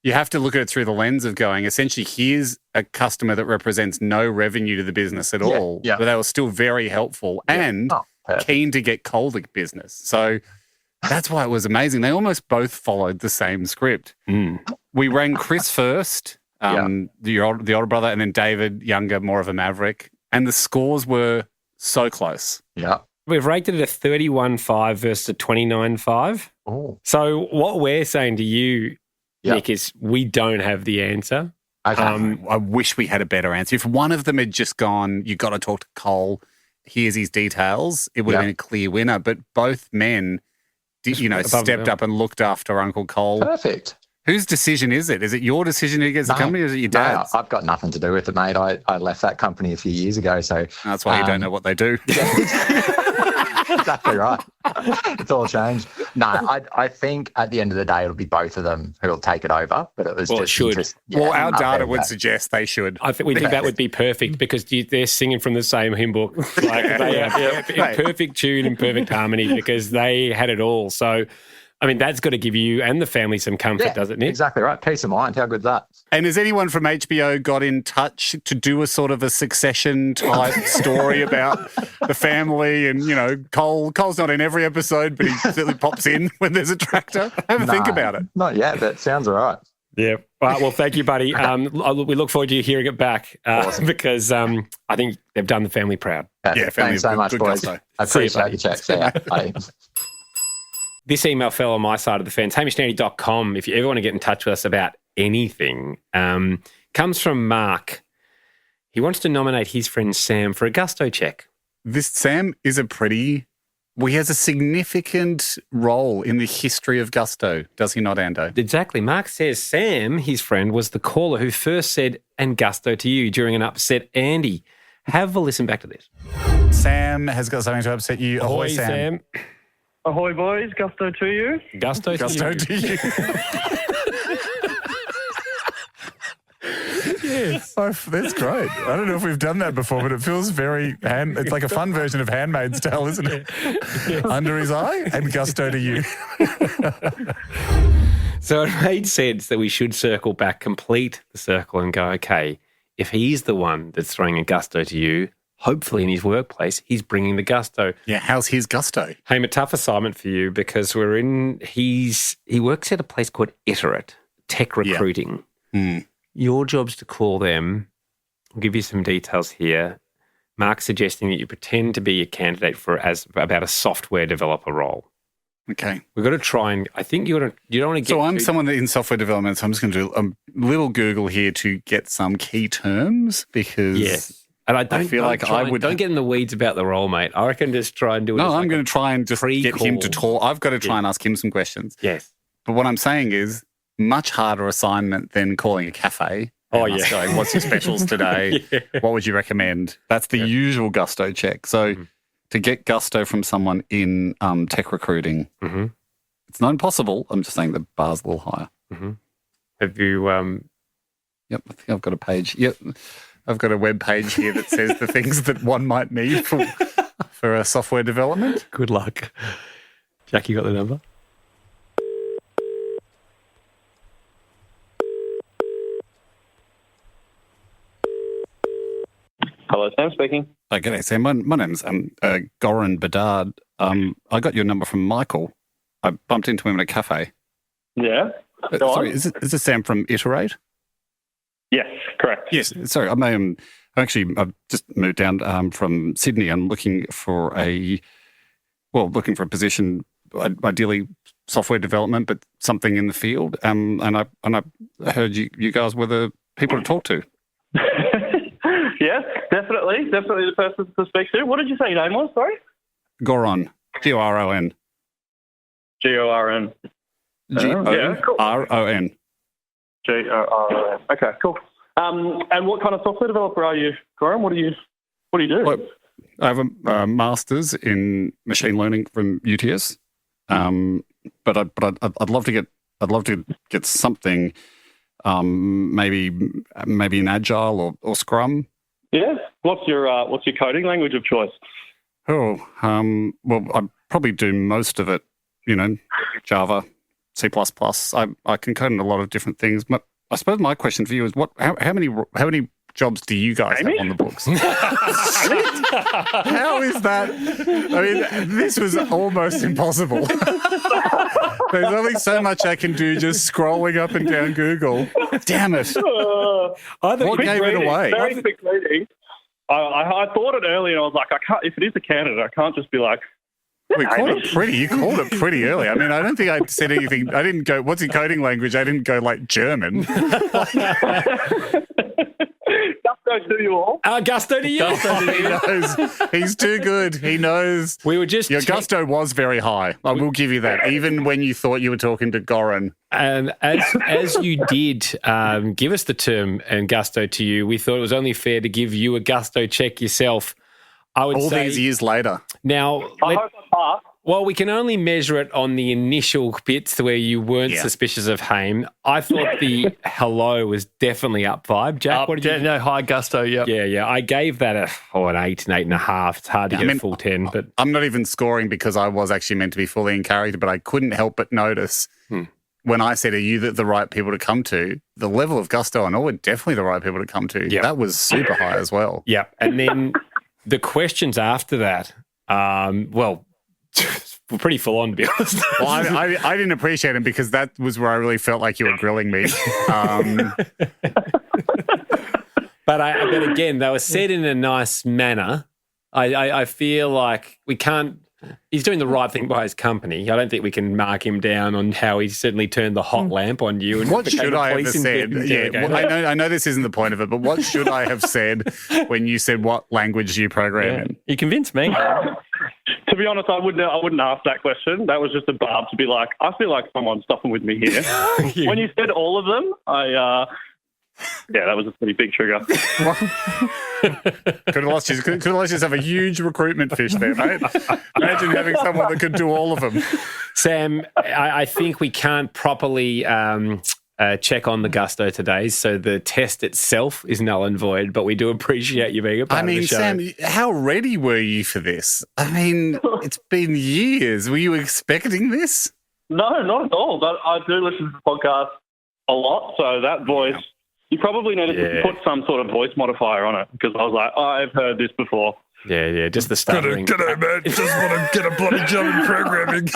you have to look at it through the lens of going, essentially, here's a customer that represents no revenue to the business at all. yeah. But they were still very helpful and keen to get Cole business. So that's why it was amazing. They almost both followed the same script. We rang Chris first, the older brother, and then David, younger, more of a maverick. And the scores were so close. Yeah. We've rated it a 31.5 versus a 29.5. Oh. So what we're saying to you, Nick, is we don't have the answer. Okay. I wish we had a better answer. If one of them had just gone, you got to talk to Cole, here's his details, it would have been a clear winner. But both men, stepped up and looked after Uncle Cole. Perfect. Whose decision is it? Is it your decision who gets the company or is it your dad's? No, I've got nothing to do with it, mate. I left that company a few years ago. So that's why you don't know what they do. Exactly right. It's all changed. No, I think at the end of the day, it'll be both of them who will take it over. But it was it should. Our data would suggest they should. I think we think that would be perfect because they're singing from the same hymn book. Like they are in perfect tune and perfect harmony because they had it all. So, I mean, that's got to give you and the family some comfort, doesn't it, Nick? Exactly right. Peace of mind. How good's that? And has anyone from HBO got in touch to do a sort of a Succession type story about the family? And, Cole's not in every episode, but he certainly pops in when there's a tractor. Have a think about it. Not yet, but sounds all right. Yeah. All right, well, thank you, buddy. We look forward to you hearing it back because I think they've done the family proud. Yeah, thanks so much, boys. I appreciate your checks. Yeah. Bye. This email fell on my side of the fence, hamishandy.com, if you ever want to get in touch with us about anything, comes from Mark. He wants to nominate his friend Sam for a Gusto check. This Sam is he has a significant role in the history of Gusto, does he not, Ando? Exactly. Mark says Sam, his friend, was the caller who first said, and Gusto to you during an upset Andy. Have a listen back to this. Sam has got something to upset you. Ahoy, Sam. Ahoy, boys. Gusto to you. Gusto to you. Yes. Oh, that's great. I don't know if we've done that before, but it feels very it's like a fun version of Handmaid's Tale, isn't it? Yes. Under his eye and Gusto to you. So it made sense that we should circle back, complete the circle and go, okay, if he's the one that's throwing a Gusto to you, hopefully in his workplace, he's bringing the Gusto. Yeah, how's his Gusto? Hey, a tough assignment for you because he works at a place called Iterate, tech recruiting. Yeah. Your job's to call them. I'll give you some details here. Mark's suggesting that you pretend to be a candidate about a software developer role. Okay. We've got to try and, I think you don't want to get... So I'm someone in software development, so I'm just going to do a little Google here to get some key terms because... Yes. And I don't get in the weeds about the role, mate. I reckon just try and do it. No, I'm going to try and just get him to talk. I've got to try and ask him some questions. Yes. But what I'm saying is much harder assignment than calling a cafe. Oh, yeah. Going, what's your specials today? What would you recommend? That's the usual Gusto check. So to get Gusto from someone in tech recruiting, it's not impossible. I'm just saying the bar's a little higher. Mm-hmm. Have you... Yep, I think I've got a page. Yep. I've got a web page here that says the things that one might need for a software development. Good luck. Jack, you got the number? Hello, Sam speaking. Hi, g'day, Sam. My name's Goran Bedard. I got your number from Michael. I bumped into him at a cafe. Yeah. Sorry, is this Sam from Iterate? Yes, correct. Yes. Sorry, I've just moved down from Sydney. I'm looking for a position ideally software development, but something in the field. And I heard you guys were the people to talk to. Yes, definitely the person to speak to. What did you say your name was? Sorry. Goron. Goron. Goron. Goron. Goron. Okay, cool. And what kind of software developer are you, Goron? What do you do? Well, I have a master's in machine learning from UTS, but I'd love to get something, maybe in Agile or Scrum. Yeah. What's your coding language of choice? Well, I probably do most of it, Java, C++. I can code in a lot of different things. But I suppose my question for you is, how many jobs do you guys have on the books? How is that? I mean, this was almost impossible. There's only so much I can do just scrolling up and down Google. Damn it. What gave it away? Very quick reading. I thought it early and I was like, I can't. If it is a candidate, I can't just be like, you called it pretty early. I mean, I don't think I said anything. I didn't go, what's your coding language? I didn't go like German. Gusto to you all. Gusto to you. He knows. He's too good. He knows. We were just your gusto was very high. I will give you that. Even when you thought you were talking to Goran. And as you did give us the term and gusto to you, we thought it was only fair to give you a gusto check yourself. I would all say, these years later. Now, I hope I pass. Well, we can only measure it on the initial bits where you weren't suspicious of Haim. I thought the hello was definitely up vibe. Jack, what did you? No, high gusto, Yeah. I gave that an 8, an 8.5. It's hard to get a full 10. But I'm not even scoring because I was actually meant to be fully in character, but I couldn't help but notice when I said, are you the right people to come to? The level of gusto and all were definitely the right people to come to. That was super high as well. Yeah. And then the questions after that, were pretty full on, to be honest. Well, I didn't appreciate it because that was where I really felt like you were grilling me. But again, they were said in a nice manner. I feel like we can't. He's doing the right thing by his company. I don't think we can mark him down on how he certainly turned the hot lamp on you. And what should I have said? I know this isn't the point of it, but what should I have said when you said what language do you program in? You convinced me. To be honest, I wouldn't ask that question. That was just a barb to be like, I feel like someone's stuffing with me here. When you said all of them, that was a pretty big trigger. Could have lost yourself a huge recruitment fish there, mate. Imagine having someone that could do all of them. Sam, I think we can't properly check on the gusto today, so the test itself is null and void, but we do appreciate you being a part of the show. Sam, how ready were you for this? I mean, it's been years. Were you expecting this? No, not at all. But I do listen to the podcast a lot, so that voice... You probably needed to put some sort of voice modifier on it because I was like, I've heard this before. Yeah, just the stuttering. G'day, man. Just want to get a bloody job in programming.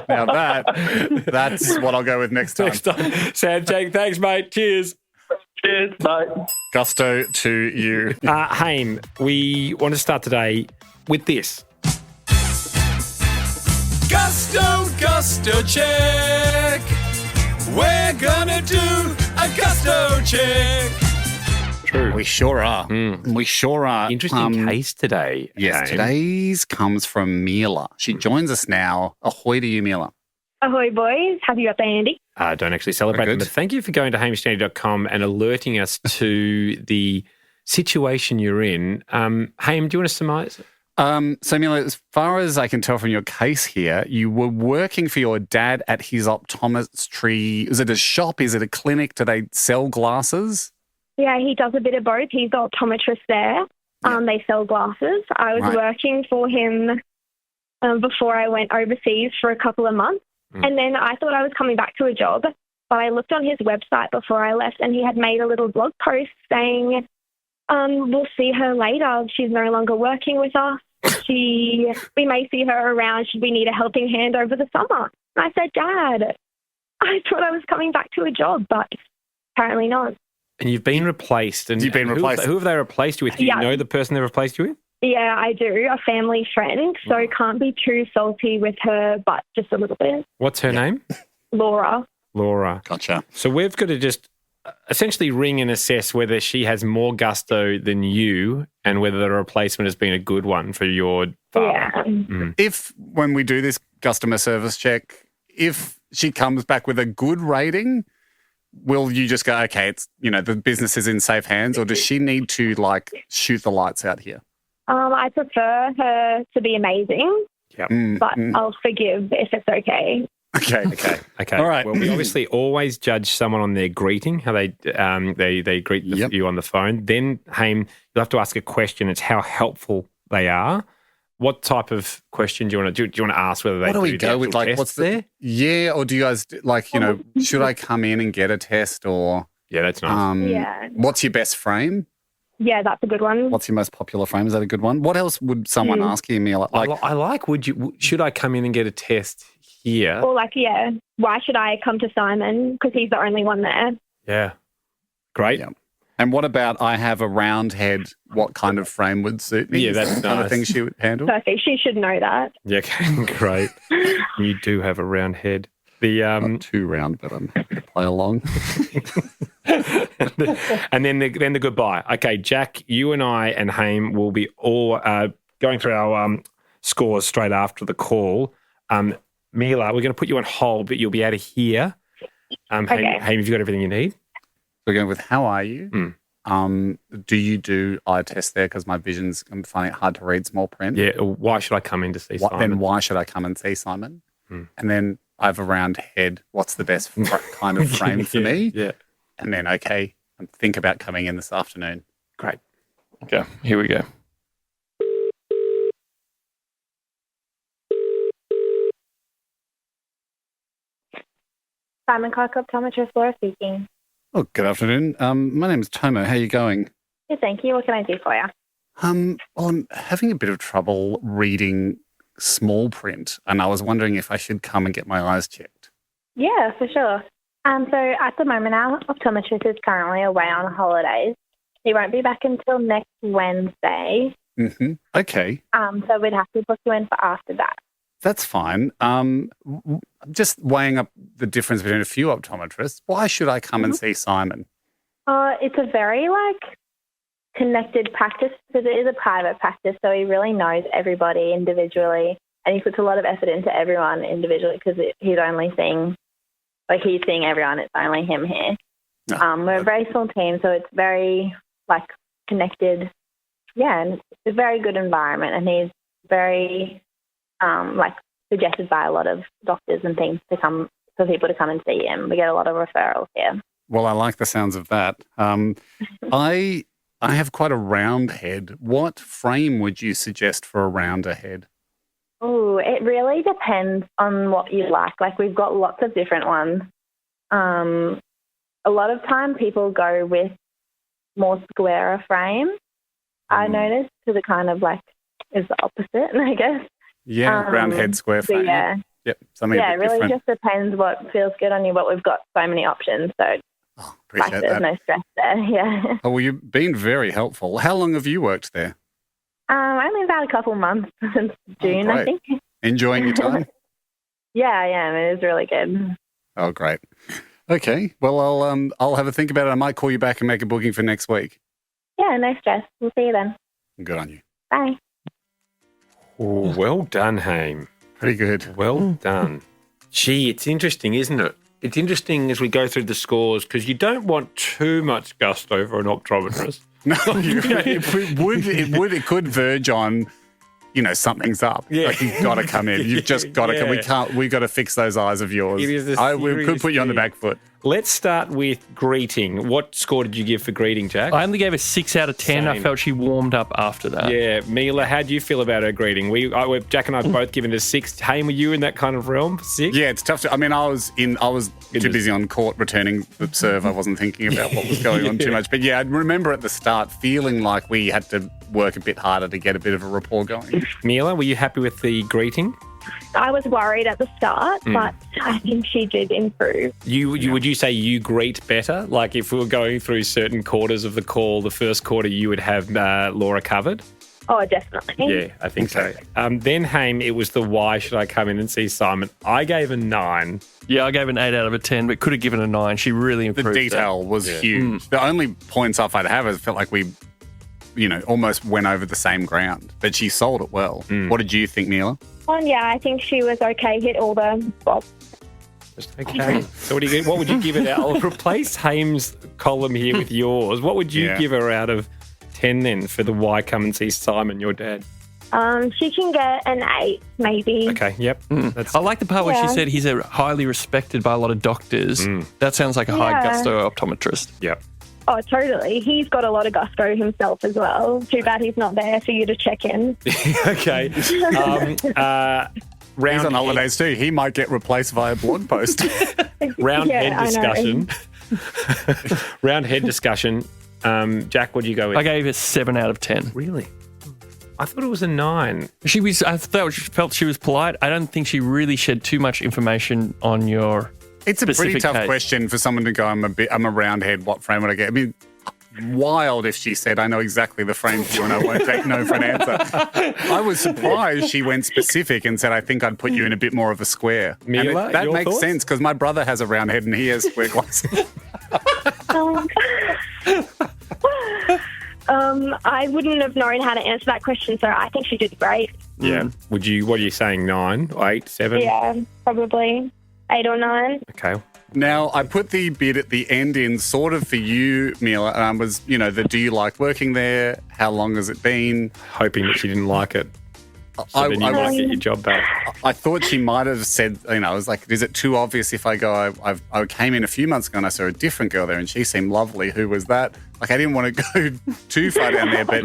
Now that's what I'll go with next time. Sam, Jake, thanks, mate. Cheers. Cheers, mate. Gusto to you. Haim, we want to start today with this. Gusto check. We're gonna do a gusto check. True. We sure are. We sure are. Interesting case today. Yes, today's comes from Mila. She joins us now. Ahoy to you, Mila. Ahoy, boys. Happy birthday, Andy. Don't actually celebrate them, but thank you for going to HamishAndy.com and alerting us to the situation you're in. Haim, do you want to surmise it? So, Mila, as far as I can tell from your case here, you were working for your dad at his optometry. Is it a shop? Is it a clinic? Do they sell glasses? Yeah, he does a bit of both. He's the optometrist there. They sell glasses. I was working for him before I went overseas for a couple of months. And then I thought I was coming back to a job, but I looked on his website before I left and he had made a little blog post saying, we'll see her later. She's no longer working with us. We may see her around should we need a helping hand over the summer. And I said, Dad, I thought I was coming back to a job, but apparently not. And you've been replaced. And You've been replaced. Who have they replaced you with? Do you know the person they replaced you with? Yeah, I do. A family friend, so can't be too salty with her, but just a little bit. What's her name? Laura. Laura. Gotcha. So we've got to just essentially ring and assess whether she has more gusto than you and whether the replacement has been a good one for your father. Yeah. If, when we do this customer service check, if she comes back with a good rating, will you just go, okay, it's, the business is in safe hands, or does she need to, shoot the lights out here? I prefer her to be amazing, but I'll forgive if it's okay. Okay. All right. Well, we obviously always judge someone on their greeting, how they greet you on the phone. Then, Haim, you'll have to ask a question. It's how helpful they are. What type of question do you want to do? Do you want to ask whether they What do we the go with? actual What's tests the there? Yeah, or do you guys should I come in and get a test, or that's nice. Yeah. What's your best frame? Yeah, that's a good one. What's your most popular frame? Is that a good one? What else would someone ask you, Mila? Should I come in and get a test here? Or why should I come to Simon? Because he's the only one there. Yeah. Great. Yeah. And what about I have a round head, what kind of frame would suit me? Yeah, Is that that's the kind of nice. thing she would handle? Perfect. She should know that. Yeah, okay, great. You do have a round head. Not too round, but I'm happy to play along. And then the goodbye. Okay, Jack, you and I and Haim will be all going through our scores straight after the call. Mila, we're going to put you on hold, but you'll be able to hear. Haim, have you got everything you need? We're going with how are you? Do you do eye tests there? Because I'm finding it hard to read small print. Yeah. Why should I come in to see Simon? Then why should I come and see Simon? And then I have a round head. What's the best kind of frame for me? Yeah. And then, okay, think about coming in this afternoon. Great. Okay, here we go. Simon Clark, optometrist, Laura speaking. Oh, good afternoon. My name is Tomo. How are you going? Good, thank you. What can I do for you? Well, I'm having a bit of trouble reading small print, and I was wondering if I should come and get my eyes checked. Yeah, for sure. So at the moment, our optometrist is currently away on holidays. He won't be back until next Wednesday. Mm-hmm. Okay. So we'd have to book you in for after that. That's fine. Just weighing up the difference between a few optometrists. Why should I come and see Simon? It's a very connected practice because it is a private practice, so he really knows everybody individually, and he puts a lot of effort into everyone individually because he's only seeing, he's seeing everyone. It's only him here. We're a very small team, so it's very connected. Yeah, and it's a very good environment, and he's very suggested by a lot of doctors and things for people to come and see him. We get a lot of referrals here. Well, I like the sounds of that. I have quite a round head. What frame would you suggest for a rounder head? Oh, it really depends on what you like. We've got lots of different ones. A lot of time people go with more squarer frame. I noticed, because it kind of is the opposite, I guess. Yeah, round head, square frame. Yeah. Yep, something a bit it really different. just depends what feels good on you, but we've got so many options, so Appreciate there's that. no stress there, yeah. Oh, well, you've been very helpful. How long have you worked there? Only about a couple months since June, I great. think. Enjoying your time? Yeah, I am. It is really good. Oh, great. Okay. Well, I'll have a think about it. I might call you back and make a booking for next week. Yeah, no stress. We'll see you then. Good on you. Bye. Oh, well done, Haim. Pretty good. Well done. Gee, it's interesting, isn't it? It's interesting as we go through the scores because you don't want too much gusto for an optometrist. No, it could verge on, something's up. Yeah. You've got to come in. You've just got to come. We've got to fix those eyes of yours. It is We could put you on the back foot. Let's start with greeting. What score did you give for greeting, Jack? I only gave a 6 out of 10. I Same. felt she warmed up after that. Yeah, Mila, how do you feel about her greeting? Jack and I have both given it a 6. Haim, were you in that kind of realm? 6? Yeah, it's tough. I was too busy on court returning the serve. I wasn't thinking about what was going on too much. But yeah, I remember at the start feeling like we had to work a bit harder to get a bit of a rapport going. Mila, were you happy with the greeting? I was worried at the start, but I think she did improve. Would you say you greet better? Like if we were going through certain quarters of the call, the first quarter you would have Laura covered? Oh, definitely. Yeah, I think so. Then, Haim, it was the why should I come in and see Simon? I gave a 9. Yeah, I gave an 8 out of a 10, but could have given a 9. She really improved. The detail was huge. The only points off I'd have is felt like we, almost went over the same ground, but she sold it well. What did you think, Neela? Yeah, I think she was okay. Hit all the box. Okay. So what would you give it out? I'll replace Haim's column here with yours. What would you give her out of 10 then for the why come and see Simon, your dad? She can get an 8, maybe. Okay, yep. I like the part where she said he's highly respected by a lot of doctors. That sounds like a high gusto optometrist. Yep. Oh, totally. He's got a lot of gusto himself as well. Too bad he's not there for you to check in. Okay. He's on holidays too. He might get replaced via blog post. Round head discussion. Round head discussion. Jack, what do you go with? I gave it 7 out of 10. Really? I thought it was a 9. I felt she was polite. I don't think she really shed too much information on your. It's a pretty tough question for someone to go, I'm a round head, what frame would I get? I mean, wild if she said, I know exactly the frame for you and I won't take no for an answer. I was surprised she went specific and said, I think I'd put you in a bit more of a square. Mila, that makes thoughts? sense because my brother has a round head and he has square glasses. I wouldn't have known how to answer that question, so I think she did great. Yeah. What are you saying, 9, 8, 7? Yeah, probably 8 or 9. Okay. Now, I put the bit at the end in sort of for you, Mila, was, the do you like working there? How long has it been? Hoping that she didn't like it. So then you might get your job back. I thought she might have said, I was like, is it too obvious if I go, I came in a few months ago and I saw a different girl there and she seemed lovely. Who was that? Like, I didn't want to go too far down there, but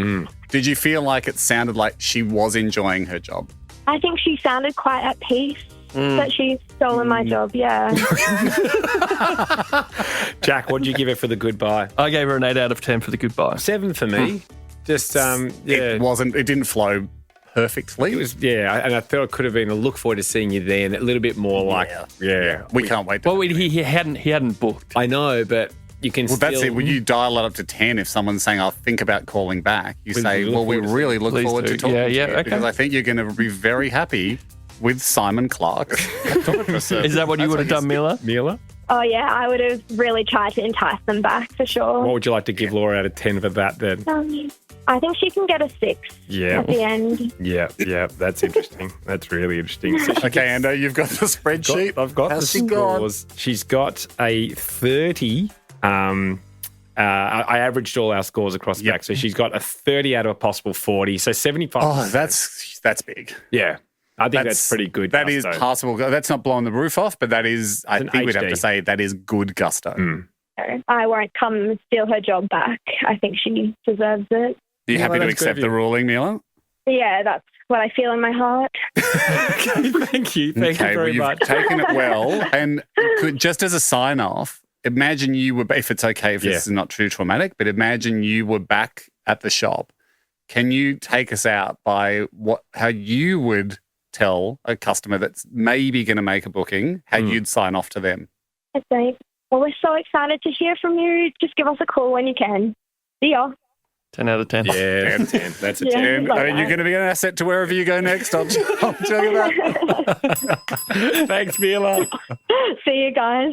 did you feel like it sounded like she was enjoying her job? I think she sounded quite at peace that she's stolen my job, yeah. Jack, what did you give it for the goodbye? I gave her an 8 out of 10 for the goodbye. 7 for me. Just, It didn't flow perfectly. It was, and I thought it could have been a look forward to seeing you there and a little bit more like, we can't wait. Well, he hadn't booked. I know, but you can still... that's it. When you dial it up to 10, if someone's saying, I'll think about calling back, you say, we really look forward to talking to you. Okay. Because I think you're going to be very happy with Simon Clark. Is that what you would have done, Mila? Oh, yeah, I would have really tried to entice them back for sure. What would you like to give Laura out of 10 for that then? I think she can get a 6 at the end. Yeah, that's interesting. That's really interesting. So okay, Ando, you've got the spreadsheet. I've got How's the scores. She's got a 30. I averaged all our scores across the back, so she's got a 30 out of a possible 40, so 75%. Oh, that's big. Yeah. I think that's pretty good. That is passable. That's not blowing the roof off, but that is, I think we'd have to say, that is good gusto. I won't come and steal her job back. I think she deserves it. Are you happy to accept the ruling, Mila? Yeah, that's what I feel in my heart. Thank you. Thank you very much. You've taken it well. And just as a sign-off, imagine you were, if it's okay if this is not too traumatic, but imagine you were back at the shop. Can you take us out by how you would tell a customer that's maybe going to make a booking, how you'd sign off to them? Okay. Well, we're so excited to hear from you. Just give us a call when you can. See ya. 10 out of 10. Yeah, 10. That's a 10. I mean, you're going to be an asset to wherever you go next. I'll tell you that. Thanks, Mila. See you guys.